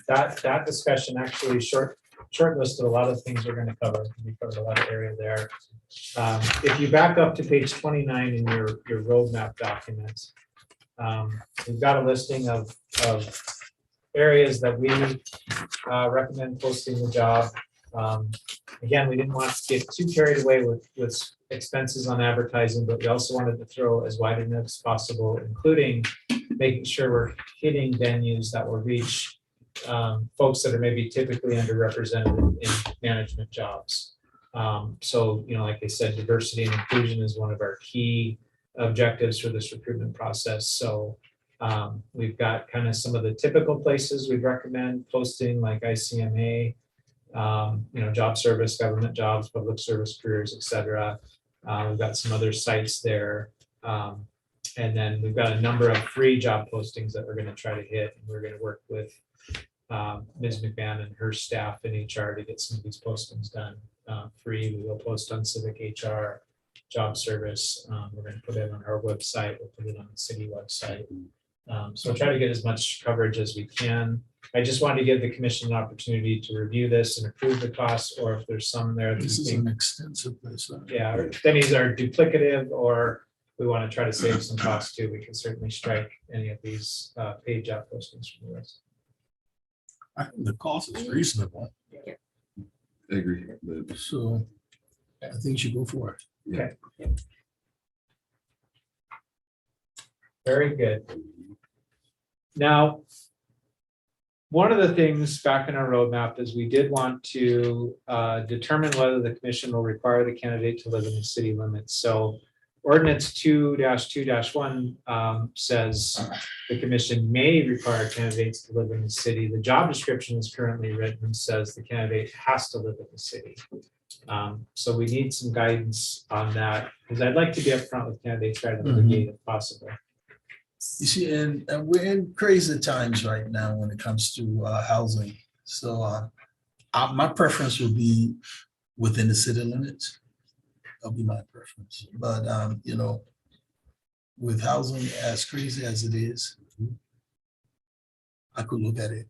that discussion actually shortlisted a lot of things we're going to cover. We covered a lot of area there. If you back up to page 29 in your roadmap document, we've got a listing of areas that we recommend posting the job. Again, we didn't want to get too carried away with expenses on advertising, but we also wanted to throw as wide a net as possible, including making sure we're hitting venues that will reach folks that are maybe typically underrepresented in management jobs. So, you know, like I said, diversity and inclusion is one of our key objectives for this recruitment process. So We've got kind of some of the typical places we'd recommend posting, like ICMA, job service, government jobs, public service careers, et cetera. We've got some other sites there. And then we've got a number of free job postings that we're going to try to hit. And we're going to work with Ms. McMahon and her staff in HR to get some of these postings done free. We will post on Civic HR, job service. We're going to put it on our website. We'll put it on the city website. So we'll try to get as much coverage as we can. I just wanted to give the commission an opportunity to review this and approve the costs, or if there's some there. that This you is think- an extensive list. Yeah, or if any are duplicative, or we want to try to save some costs too, we can certainly strike any of these paid job postings from the list. I think the cost is reasonable, I agree. But so I think you should go for it. Okay. Very good. Now, one of the things back in our roadmap is we did want to determine whether the commission will require the candidate to live in the city limits. So ordinance 2-2-1 says the commission may require candidates to live in the city. The job description is currently written and says the candidate has to live in the city. So we need some guidance on that, because I'd like to be upfront with candidates right out of the gate if possible. You see, and we're in crazy times right now when it comes to housing. So my preference would be within the city limits. That'll be my preference. But, with housing as crazy as it is, I could look at it.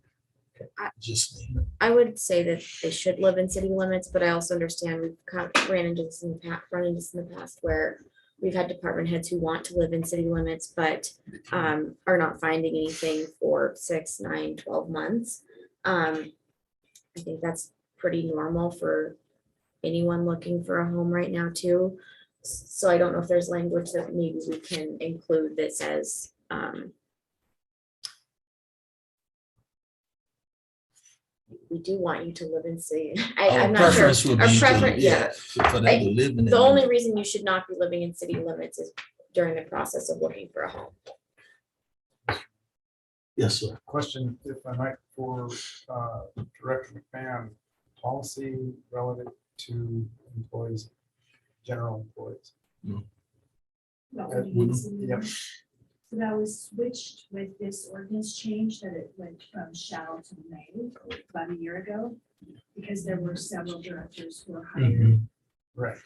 Just I would say that they should live in city limits, but I also understand we've kind of run into this in the past where we've had department heads who want to live in city limits, but are not finding anything for 6, 9, 12 months. I think that's pretty normal for anyone looking for a home right now too. So I don't know if there's language that maybe we can include that says, we do want you to live in city. I'm not sure. Preference would Our be to- preference, yeah. For them to live in. The only reason you should not be living in city limits is during the process of looking for a home. Yes, sir. Question, if I might, for Director McMahon, policy relative to employees, general employees. Yep. So that was switched with this ordinance change, that it went from shall to may about a year ago, because there were several directors who were hired. Right,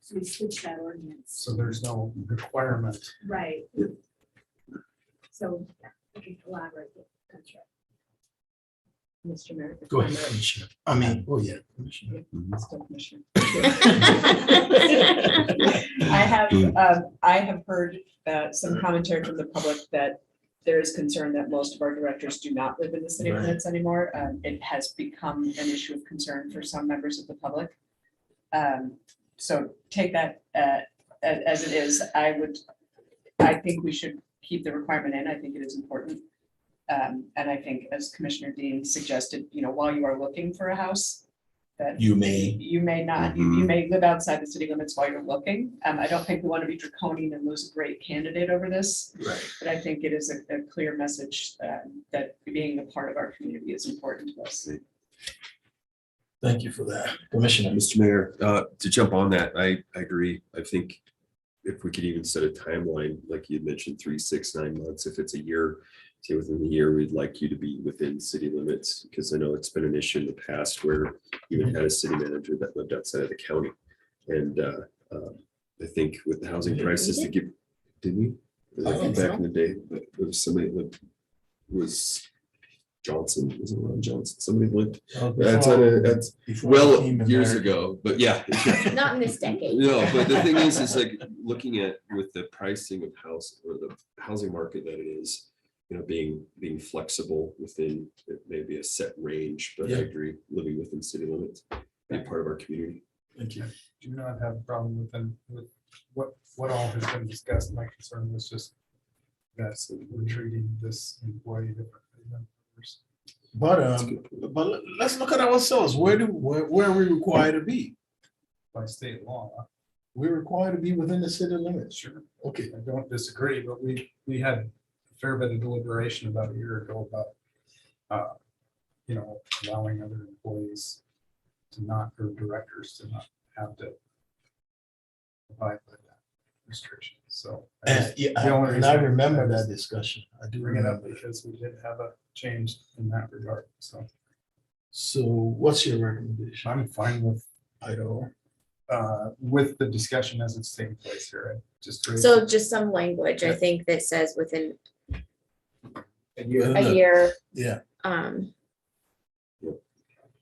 So we switched that ordinance. so there's no requirement. Right. So I can elaborate. That's right. Mr. Mayor. Go ahead, Commissioner. I mean, oh, yeah. Commissioner. Still Commissioner. I have heard some commentary from the public that there is concern that most of our directors do not live in the city Right. limits anymore. It has become an issue of concern for some members of the public. So take that as it is. I think we should keep the requirement in. I think it is important. And I think, as Commissioner Dean suggested, while you are looking for a house, that You may. you may not, you may live outside the city limits while you're looking. I don't think we want to be draconian and lose a great candidate over this, Right. but I think it is a clear message that being a part of our community is important to us. Thank you for that. Commissioner. Mr. Mayor, to jump on that, I agree. I think if we could even set a timeline, like you mentioned, 3, 6, 9 months, if it's a year, say within the year, we'd like you to be within city limits, because I know it's been an issue in the past where you had a city manager that lived outside of the county. And I think with the housing prices to give, didn't we? I think Back so. in the day, but there was somebody that was Johnson, was it Ron Johnson? Somebody lived, that's well, years ago, but yeah. Not in this decade. No, but the thing is like looking at with the pricing of house or the housing market that it is, being flexible within maybe a set range, but I Yeah. agree, living within city limits, be a part of our community. Thank you. Do not have a problem with what all has been discussed. My concern was just that we're treating this employee differently than others. But let's look at ourselves. Where are we required to be? By state law. We're required to be within the city limits. Sure. Okay. I don't disagree, but we had a fair bit of deliberation about a year ago about, allowing other employees to not, or directors to not have to abide by that restriction. So. Yeah, the only and I reason remember was that discussion. I do Bring it up remember. because we did have a change in that regard. So So what's your recommendation? I'm fine with, Idaho. with the discussion as it's taking place here. I just raised So it. just some language, I think, that says within And you- a year. Yeah,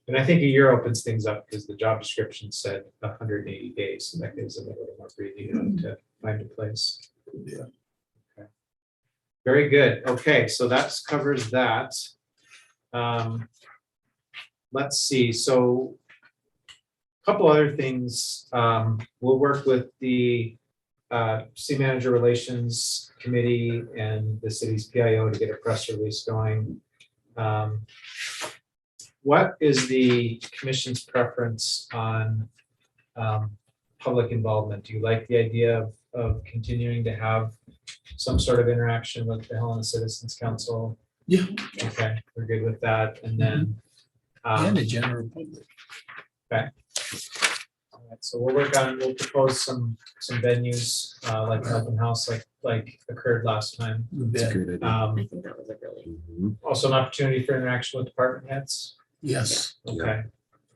and I think a year opens things up because the job description said 180 days, so that gives them a little more breathing room to find a place. yeah. Very good. Okay, so that covers that. Let's see, so a couple other things. We'll work with the city manager relations committee and the city's PIO to get a press release going. What is the commission's preference on public involvement? Do you like the idea of continuing to have some sort of interaction with the Helena Citizens Council? Yeah. Okay, we're good with that. And then And the general public. all right, so we'll propose some venues like an open house like occurred last time. That's a great idea. I think that was a really, Mhm. Also an opportunity for interaction with department heads. Yes. Okay,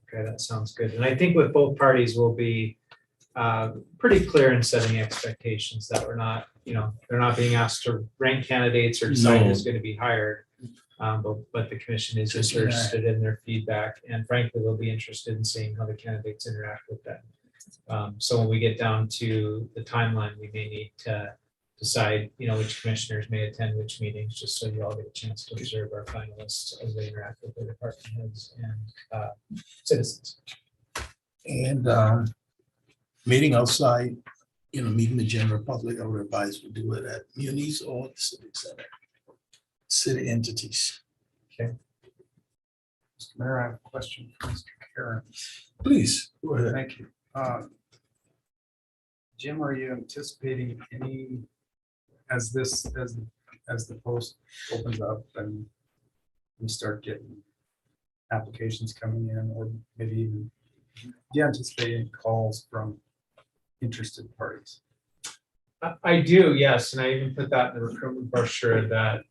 okay, that sounds good. And I think with both parties, we'll be pretty clear in setting expectations that we're not, they're not being asked to rank candidates or decide who's going to be hired. But the commission is Just interested in their feedback, and frankly, they'll be interested in seeing how the candidates interact with them. So when we get down to the timeline, we may need to decide, which commissioners may attend which meetings, just so you all get a chance to observe our finalists as they interact with their department heads and citizens. And meeting outside, meeting the general public, I would advise we do it at munis or the civic center. City entities. Mr. Mayor, I have a question for Mr. Karen. Please, go ahead. Thank you. Jim, are you anticipating any, as the post opens up and we start getting applications coming in, or maybe even, do you anticipate any calls from interested parties? I do, yes, and I even put that in the recruitment brochure that,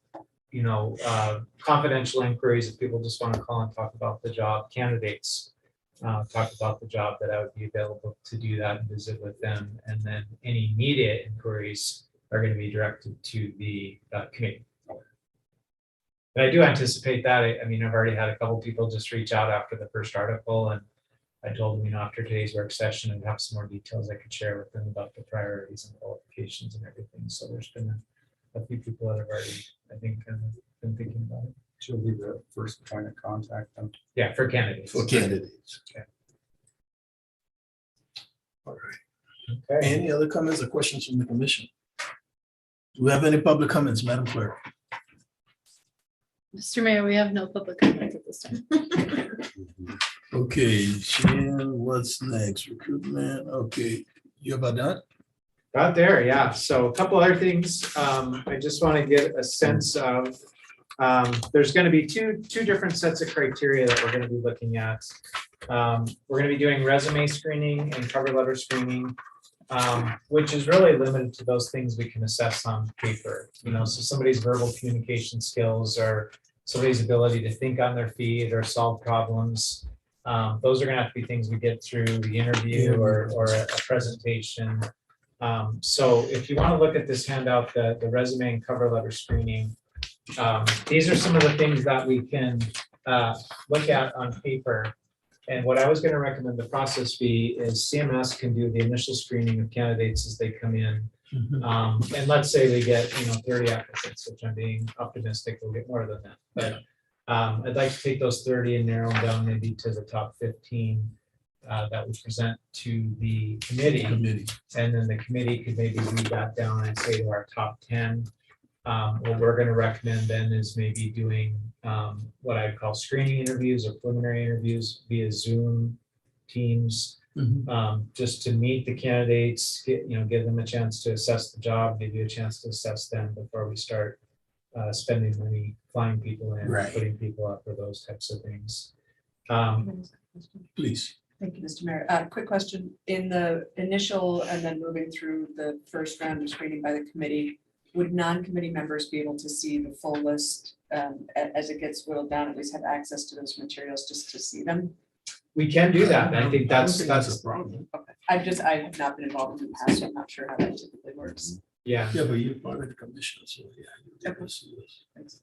confidential inquiries, if people just want to call and talk about the job, candidates talk about the job, that I would be available to do that and visit with them. And then any media inquiries are going to be directed to the committee. And I do anticipate that. I've already had a couple people just reach out after the first article, and I told them, after today's work session, I'd have some more details I could share with them about the priorities and qualifications and everything. So there's been a few people that have already, I think, been thinking about it. She'll be the first point of contact then. Yeah, for candidates. For candidates. Okay. All right. Okay. Any other comments or questions from the commission? Do we have any public comments, Madam Clerk? Mr. Mayor, we have no public comment at this time. Okay, Shan, what's next? Recruitment, okay, you about done? Got there, yeah. So a couple other things. I just want to get a sense of, there's going to be two different sets of criteria that we're going to be looking at. We're going to be doing resume screening and cover letter screening, which is really limited to those things we can assess on paper. So somebody's verbal communication skills, or somebody's ability to think on their feet or solve problems. Those are going to have to be things we get through the interview or a presentation. So if you want to look at this handout, the resume and cover letter screening, these are some of the things that we can look at on paper. And what I was going to recommend the process be is CMS can do the initial screening of candidates as they come in. And let's say we get 30 applicants, which I'm being optimistic we'll get more than that. But I'd like to take those 30 and narrow them down maybe to the top 15 that we present to the committee. And then the committee could maybe read that down and say to our top 10. What we're going to recommend then is maybe doing what I call screening interviews or preliminary interviews via Zoom, Teams, just to meet the candidates, give them a chance to assess the job, give you a chance to assess them before we start spending money flying people in, Right. putting people up, or those types of things. Please. Thank you, Mr. Mayor. Quick question. In the initial and then moving through the first round of screening by the committee, would non-committee members be able to see the full list as it gets whittled down, at least have access to those materials just to see them? We can do that, and I think don't that's, a problem. Okay. I have not been involved in the past, so I'm not sure how that typically works. yeah. Yeah, but you're part of the commission, so yeah. you're able to see this. Thanks.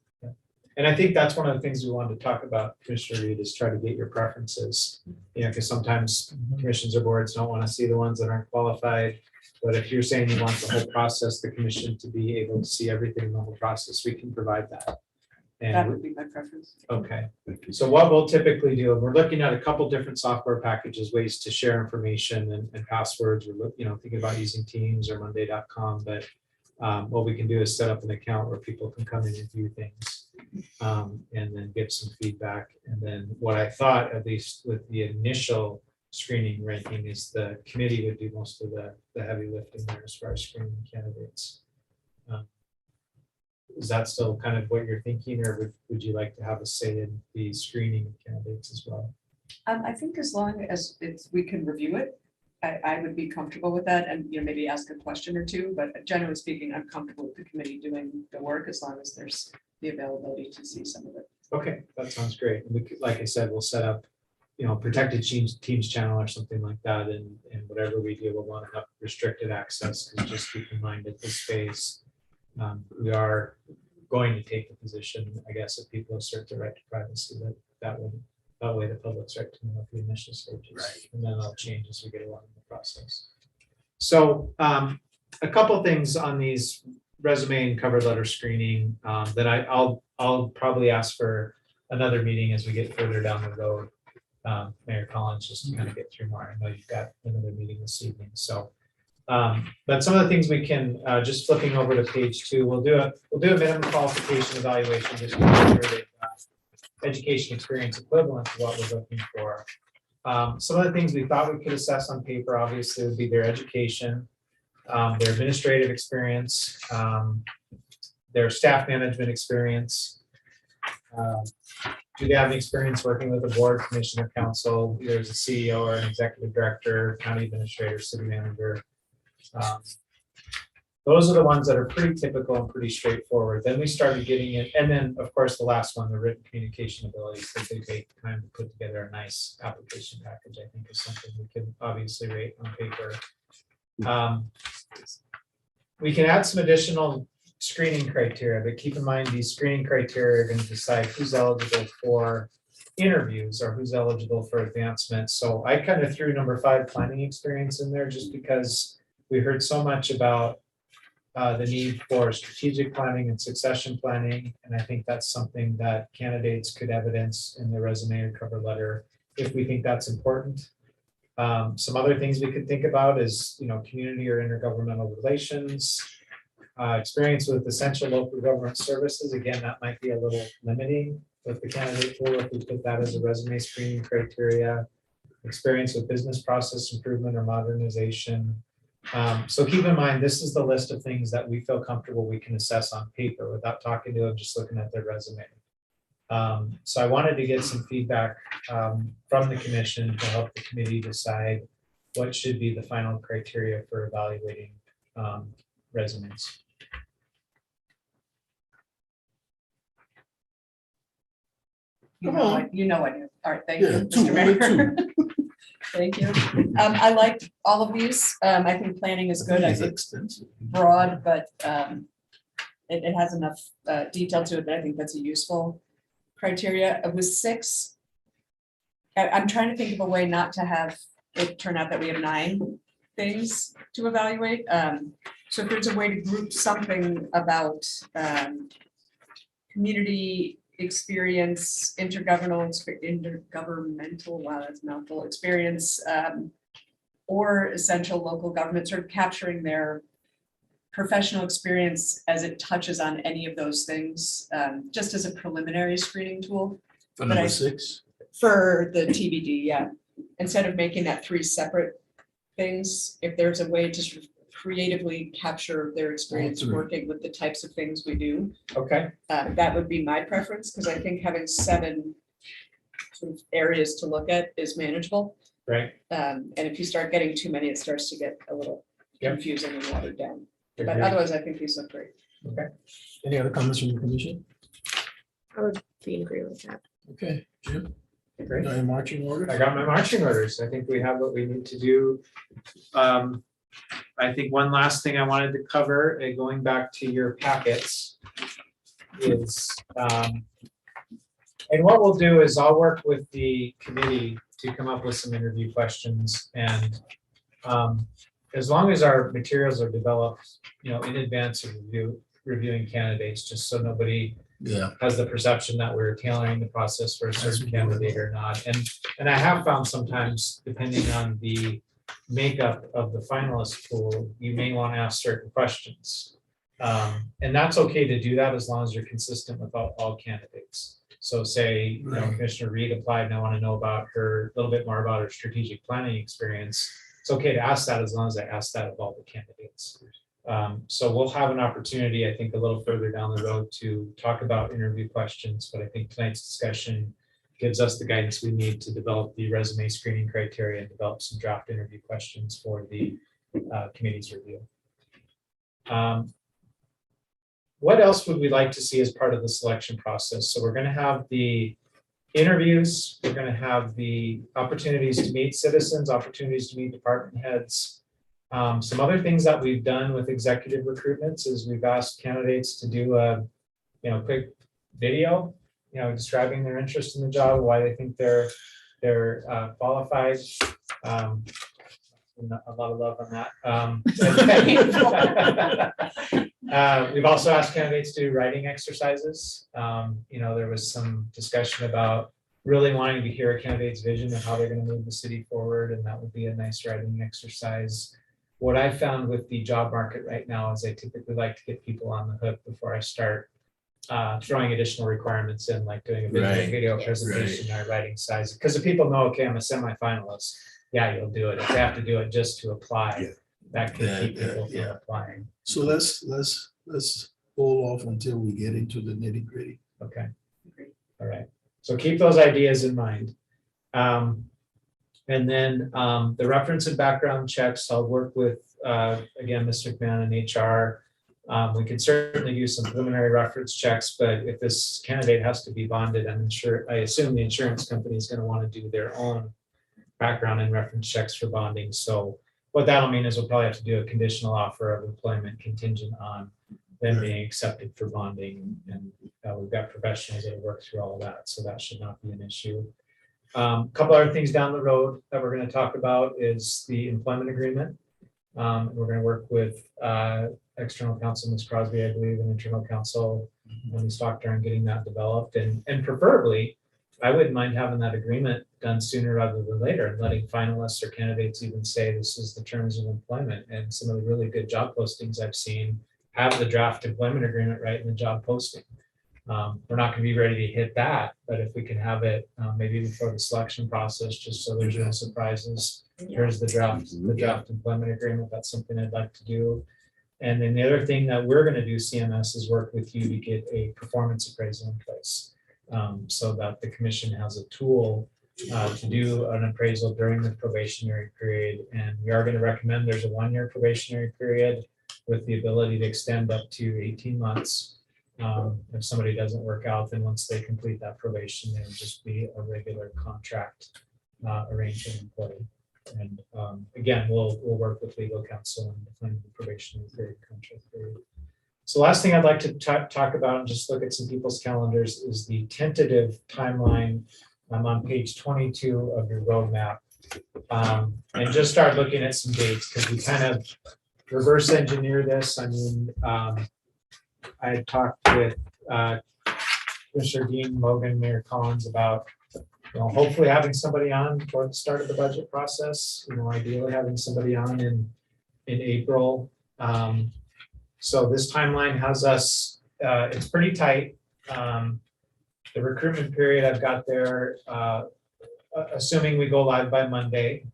And I think that's one of the things we wanted to talk about, Commissioner Reed, is try to get your preferences. You know, because sometimes commissions or boards don't want to see the ones that aren't qualified. But if you're saying you want the whole process, the commission to be able to see everything in the whole process, we can provide that. That And, would be my preference. okay, so what we'll typically do, we're looking at a couple different software packages, ways to share information and passwords. We're thinking about using Teams or Monday.com, but what we can do is set up an account where people can come in and view things. And then give some feedback. And then what I thought, at least with the initial screening ranking, is the committee would do most of the heavy lifting there as far as screening candidates. Is that still kind of what you're thinking, or would you like to have a say in the screening of candidates as well? I think as long as we can review it, I would be comfortable with that and, maybe ask a question or two, but generally speaking, I'm comfortable with the committee doing the work as long as there's the availability to see some of it. Okay, that sounds great. And we could, like I said, we'll set up, protected teams channel or something like that, and whatever we do, we'll want to have restricted access, because just keep in mind at this phase, we are going to take the position, I guess, if people assert their right to privacy, that way the public's right to know at the initial stages. Right. And then that'll change as we get along in the process. So a couple things on these resume and cover letter screening that I'll probably ask for another meeting as we get further down the road. Mayor Collins, just to kind of get through more. I know you've got another meeting this evening, so. But some of the things we can, just flipping over to page 2, we'll do a minimum qualification evaluation, just to make sure that education experience equivalent to what we're looking for. Some of the things we thought we could assess on paper, obviously, would be their education, their administrative experience, their staff management experience. Do they have any experience working with a board, commission, or council? There's a CEO or an executive director, county administrator, city manager. Those are the ones that are pretty typical and pretty straightforward. Then we started getting it, and then of course the last one, the written communication abilities, that they take time to put together a nice application package, I think is something we could obviously rate on paper. We can add some additional screening criteria, but keep in mind these screening criteria are going to decide who's eligible for interviews or who's eligible for advancement. So I kind of threw number 5, planning experience, in there, just because we heard so much about the need for strategic planning and succession planning. And I think that's something that candidates could evidence in their resume or cover letter if we think that's important. Some other things we could think about is, community or intergovernmental relations, experience with essential local government services. Again, that might be a little limiting with the candidate pool if we put that as a resume screening criteria. Experience with business process improvement or modernization. So keep in mind, this is the list of things that we feel comfortable we can assess on paper without talking to them, just looking at their resume. So I wanted to get some feedback from the commission to help the committee decide what should be the final criteria for evaluating resumes. I do. All right, thank you, Yeah, Mr. Mayor. Thank you. I liked all of these. I think planning is good. I It's think extensive. broad, but it has enough detail to it that I think that's a useful criteria. It was 6. I'm trying to think of a way not to have it turn out that we have 9 things to evaluate. So if there's a way to group something about community experience, intergovernmental, wow, that's a mouthful, experience, or essential local government, sort of capturing their professional experience as it touches on any of those things, just as a preliminary screening tool. For But number 6. For the TBD, yeah. Instead of making that 3 separate things, if there's a way to sort of creatively capture their experience All three. working with the types of things we do. Okay, That would be my preference, because I think having 7 sort of areas to look at is manageable. right. And if you start getting too many, it starts to get a little Yep. confusing and watered down. But Agreed. otherwise, I think these look great. Any other comments from the commission? I would be in agreement with that. Okay, Jim, Great. got your marching orders? I got my marching orders. I think we have what we need to do. I think one last thing I wanted to cover, going back to your packets, is, and what we'll do is I'll work with the committee to come up with some interview questions, and as long as our materials are developed, in advance of reviewing candidates, just so nobody Yeah. has the perception that we're tailoring the process for a certain candidate or not. And I have found sometimes, depending on the makeup of the finalist pool, you may want to ask certain questions. And that's okay to do that as long as you're consistent with all candidates. So say, Right. Commissioner Reed applied and I want to know about a little bit more about her strategic planning experience. It's okay to ask that as long as I ask that of all the candidates. So we'll have an opportunity, I think, a little further down the road to talk about interview questions, but I think tonight's discussion gives us the guidance we need to develop the resume screening criteria and develop some draft interview questions for the committee's review. What else would we like to see as part of the selection process? So we're going to have the interviews, we're going to have the opportunities to meet citizens, opportunities to meet department heads. Some other things that we've done with executive recruitments is we've asked candidates to do a quick video, describing their interest in the job, why they think they're qualified. A lot of love on that. We've also asked candidates to do writing exercises. There was some discussion about really wanting to hear a candidate's vision of how they're going to move the city forward, and that would be a nice writing exercise. What I found with the job market right now is I typically like to get people on the hook before I start throwing additional requirements in, like doing a video presentation or writing size. Because if people know, okay, I'm a semifinalist, yeah, you'll do it. If they have to do it just to apply, that can keep people from applying. So let's hold off until we get into the nitty gritty. Okay. All right. So keep those ideas in mind. And then the reference and background checks, I'll work with, again, Mr. McMahon and HR. We can certainly do some preliminary reference checks, but if this candidate has to be bonded, I assume the insurance company is going to want to do their own background and reference checks for bonding. So what that'll mean is we'll probably have to do a conditional offer of employment contingent on them being accepted for bonding. And we've got professionals that have worked through all of that, so that should not be an issue. A couple other things down the road that we're going to talk about is the employment agreement. We're going to work with external counsel, Ms. Crosby, I believe, and internal counsel, Ms. Stockton, on getting that developed. And preferably, I wouldn't mind having that agreement done sooner rather than later, and letting finalists or candidates even say this is the terms of employment. And some of the really good job postings I've seen have the draft employment agreement right in the job posting. We're not going to be ready to hit that, but if we can have it maybe before the selection process, just so there's no surprises. Here's the draft employment agreement. That's something I'd like to do. And then the other thing that we're going to do, CMS, is work with you to get a performance appraisal in place, so that the commission has a tool to do an appraisal during the probationary period. And we are going to recommend there's a 1-year probationary period with the ability to extend up to 18 months. If somebody doesn't work out, then once they complete that probation, it would just be a regular contract arrangement in play. And again, we'll work with legal counsel and define the probationary period, contract period. So last thing I'd like to talk about and just look at some people's calendars is the tentative timeline. I'm on page 22 of your roadmap, and just start looking at some dates, because we kind of reverse engineer this. I mean, I talked with Commissioner Dean, Logan, Mayor Collins about hopefully having somebody on toward the start of the budget process. Ideally having somebody on in April. So this timeline has us. It's pretty tight. The recruitment period I've got there, assuming we go live by Monday,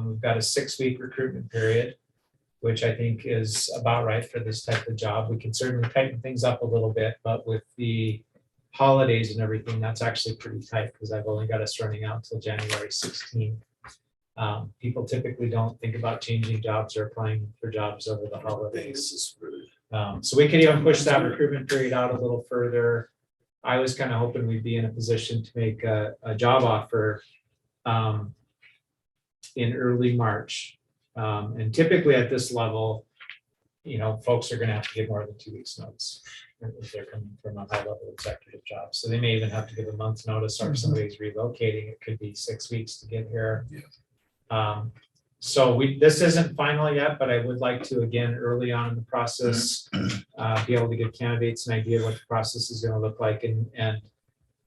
we've got a 6-week recruitment period. which I think is about right for this type of job. We can certainly tighten things up a little bit, but with the holidays and everything, that's actually pretty tight because I've only got us running out till January 16th. People typically don't think about changing jobs or applying for jobs over the holidays. So we could even push that recruitment period out a little further. I was kind of hoping we'd be in a position to make a job offer in early March. And typically at this level, folks are gonna have to give more than 2 weeks notice if they're coming from a high level executive job. So they may even have to give a month's notice, or if somebody's relocating, it could be 6 weeks to get here. So this isn't final yet, but I would like to, again, early on in the process, be able to give candidates an idea what the process is gonna look like. And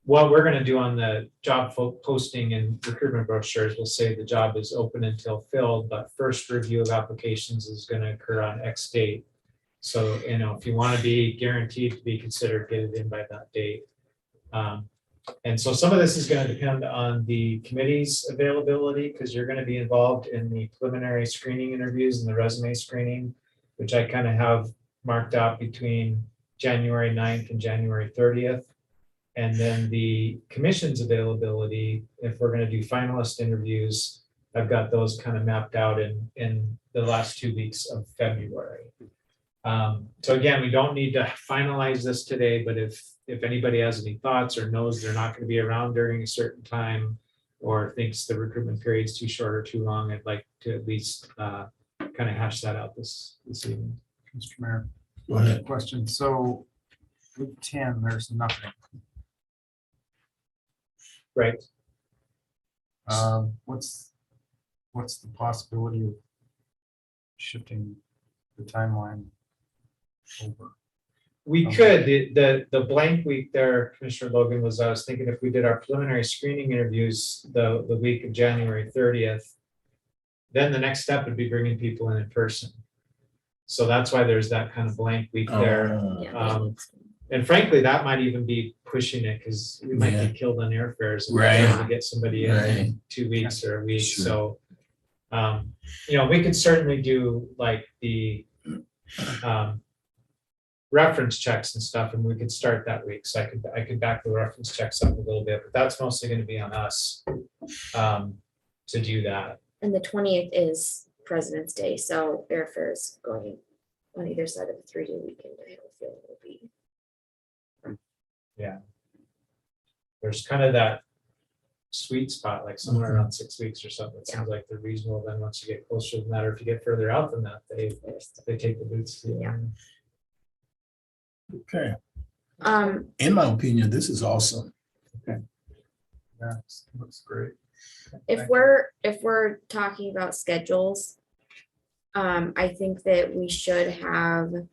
what we're gonna do on the job posting and recruitment brochures, we'll say the job is open until filled, but first review of applications is gonna occur on X date. So, if you wanna be guaranteed to be considered, get it in by that date. And so some of this is gonna depend on the committee's availability, because you're gonna be involved in the preliminary screening interviews and the resume screening, which I kind of have marked out between January 9th and January 30th. And then the commission's availability, if we're gonna do finalist interviews, I've got those kind of mapped out in the last 2 weeks of February. So again, we don't need to finalize this today, but if anybody has any thoughts or knows they're not gonna be around during a certain time, or thinks the recruitment period is too short or too long, I'd like to at least kind of hash that out this evening. Mr. Mayor, Go ahead. question. So with 10, there's nothing. Right. What's the possibility of shifting the timeline over? We could, the blank week there, Commissioner Logan, was, I was thinking if we did our preliminary screening interviews the week of January 30th, then the next step would be bringing people in person. So that's why there's that kind of blank week there. And frankly, that might even be pushing it, because we might Yeah. be killed on airfares if we're Right. trying to get somebody in Right. 2 weeks or a week. Sure. So, we could certainly do like the reference checks and stuff, and we could start that week. So I could back the reference checks up a little bit, but that's mostly going to be on us to do that. And the 20th is President's Day, so airfares going on either side of the 3-day weekend, I have a feeling will be. There's kind of that sweet spot, like somewhere around 6 weeks or something. It seems like they're reasonable. Then once you get closer than that, or if you get further out than that, they take the boots to you. Yeah. Okay. Um, In my opinion, this is awesome. Yeah, looks great. if we're talking about schedules, I think that we should have.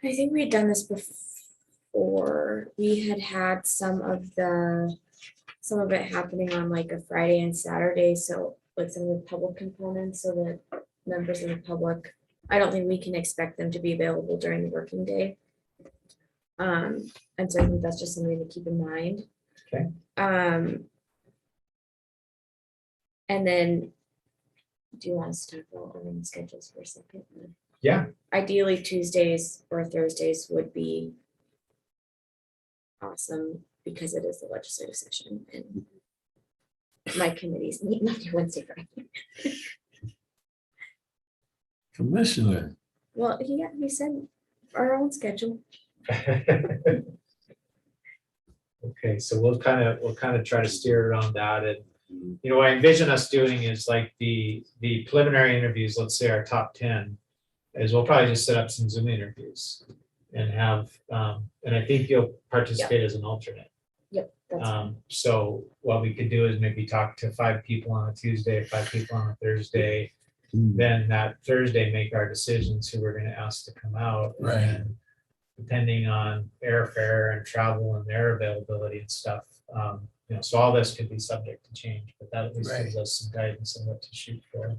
I think we had done this before. We had some of it happening on like a Friday and Saturday, so like some of the public components, so that members of the public, I don't think we can expect them to be available during the working day. And so I think that's just something to keep in mind. Okay. And then, do you want us to talk about running schedules for a second? Yeah. Ideally, Tuesdays or Thursdays would be awesome, because it is the legislative session and my committees meet Monday, Wednesday, Friday. Commissioner. Well, he said our own schedule. Okay, so we'll kind of try to steer around that. And what I envision us doing is like the preliminary interviews, let's say our top 10, is we'll probably just set up some Zoom interviews and have and I think you'll participate as an alternate. Yep. That's So what we could do is maybe talk to 5 people on a Tuesday, 5 people on a Thursday. Then that Thursday make our decisions who we're going to ask to come out. Right. And depending on airfare and travel and their availability and stuff, so all this could be subject to change, but that at least gives us some guidance on what to shoot for.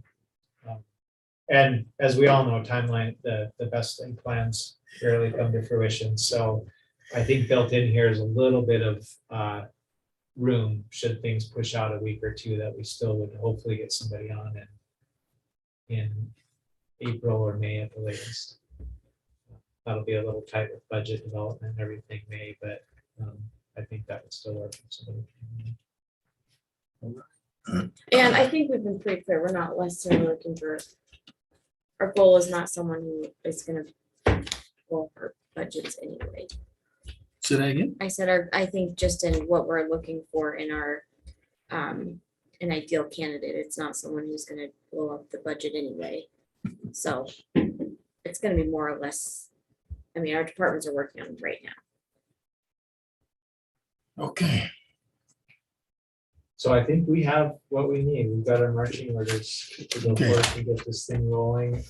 And as we all know, timeline, the best thing plans rarely come to fruition. So I think built in here is a little bit of room should things push out a week or two, that we still would hopefully get somebody on in April or May at the latest. That'll be a little tight with budget development and everything May, but I think that would still work. for somebody. And I think we've been pretty clear, we're not necessarily looking for, our goal is not someone who is gonna go for budgets anyway. Say that again? I said, I think just in what we're looking for in our, an ideal candidate, it's not someone who's gonna blow up the budget anyway. So it's gonna be more or less, I mean, our departments are working on it right now. Okay. So I think we have what we need. We've got our marching orders to go Okay. forward and get this thing rolling.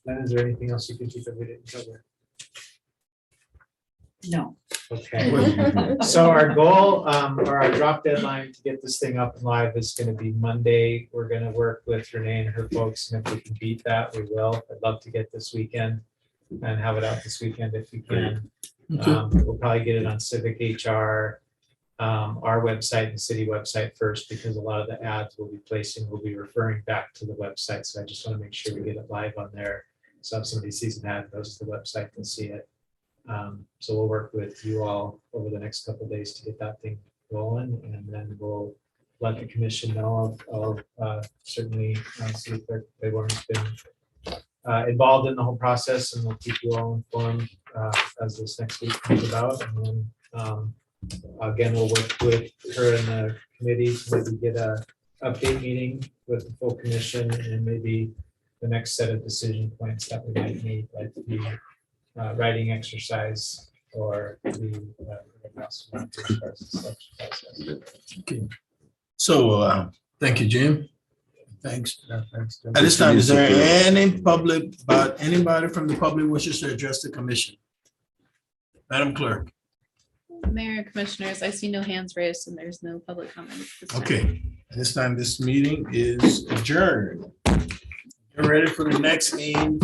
Then is there anything else you can think of we didn't cover? No. Okay. So our goal, or our drop deadline to get this thing up and live is gonna be Monday. We're gonna work with Renee and her folks, and if we can beat that, we will. I'd love to get this weekend and have it out this weekend if we can. Okay. We'll probably get it on Civic HR, our website and city website first, because a lot of the ads we'll be placing will be referring back to the website. So I just want to make sure we get it live on there. So if somebody sees an ad, goes to the website, they'll see it. So we'll work with you all over the next couple of days to get that thing rolling, and then we'll let the commission know of certainly City Clerk Claiborne's been involved in the whole process, and we'll keep you all informed as this next week comes about. And then again, we'll work with her and the committee to maybe get a update meeting with the full commission, and maybe the next set of decision points that we might need, like the writing exercise or the Okay. So, thank you, Jim. Thanks. Thanks, Jim. At this time, is there any public, but anybody from the public wishes to address the commission? Madam Clerk. Mayor and Commissioners, I see no hands raised and there's no public comment. this time. Okay, at this time, this meeting is adjourned. Get ready for the next aim.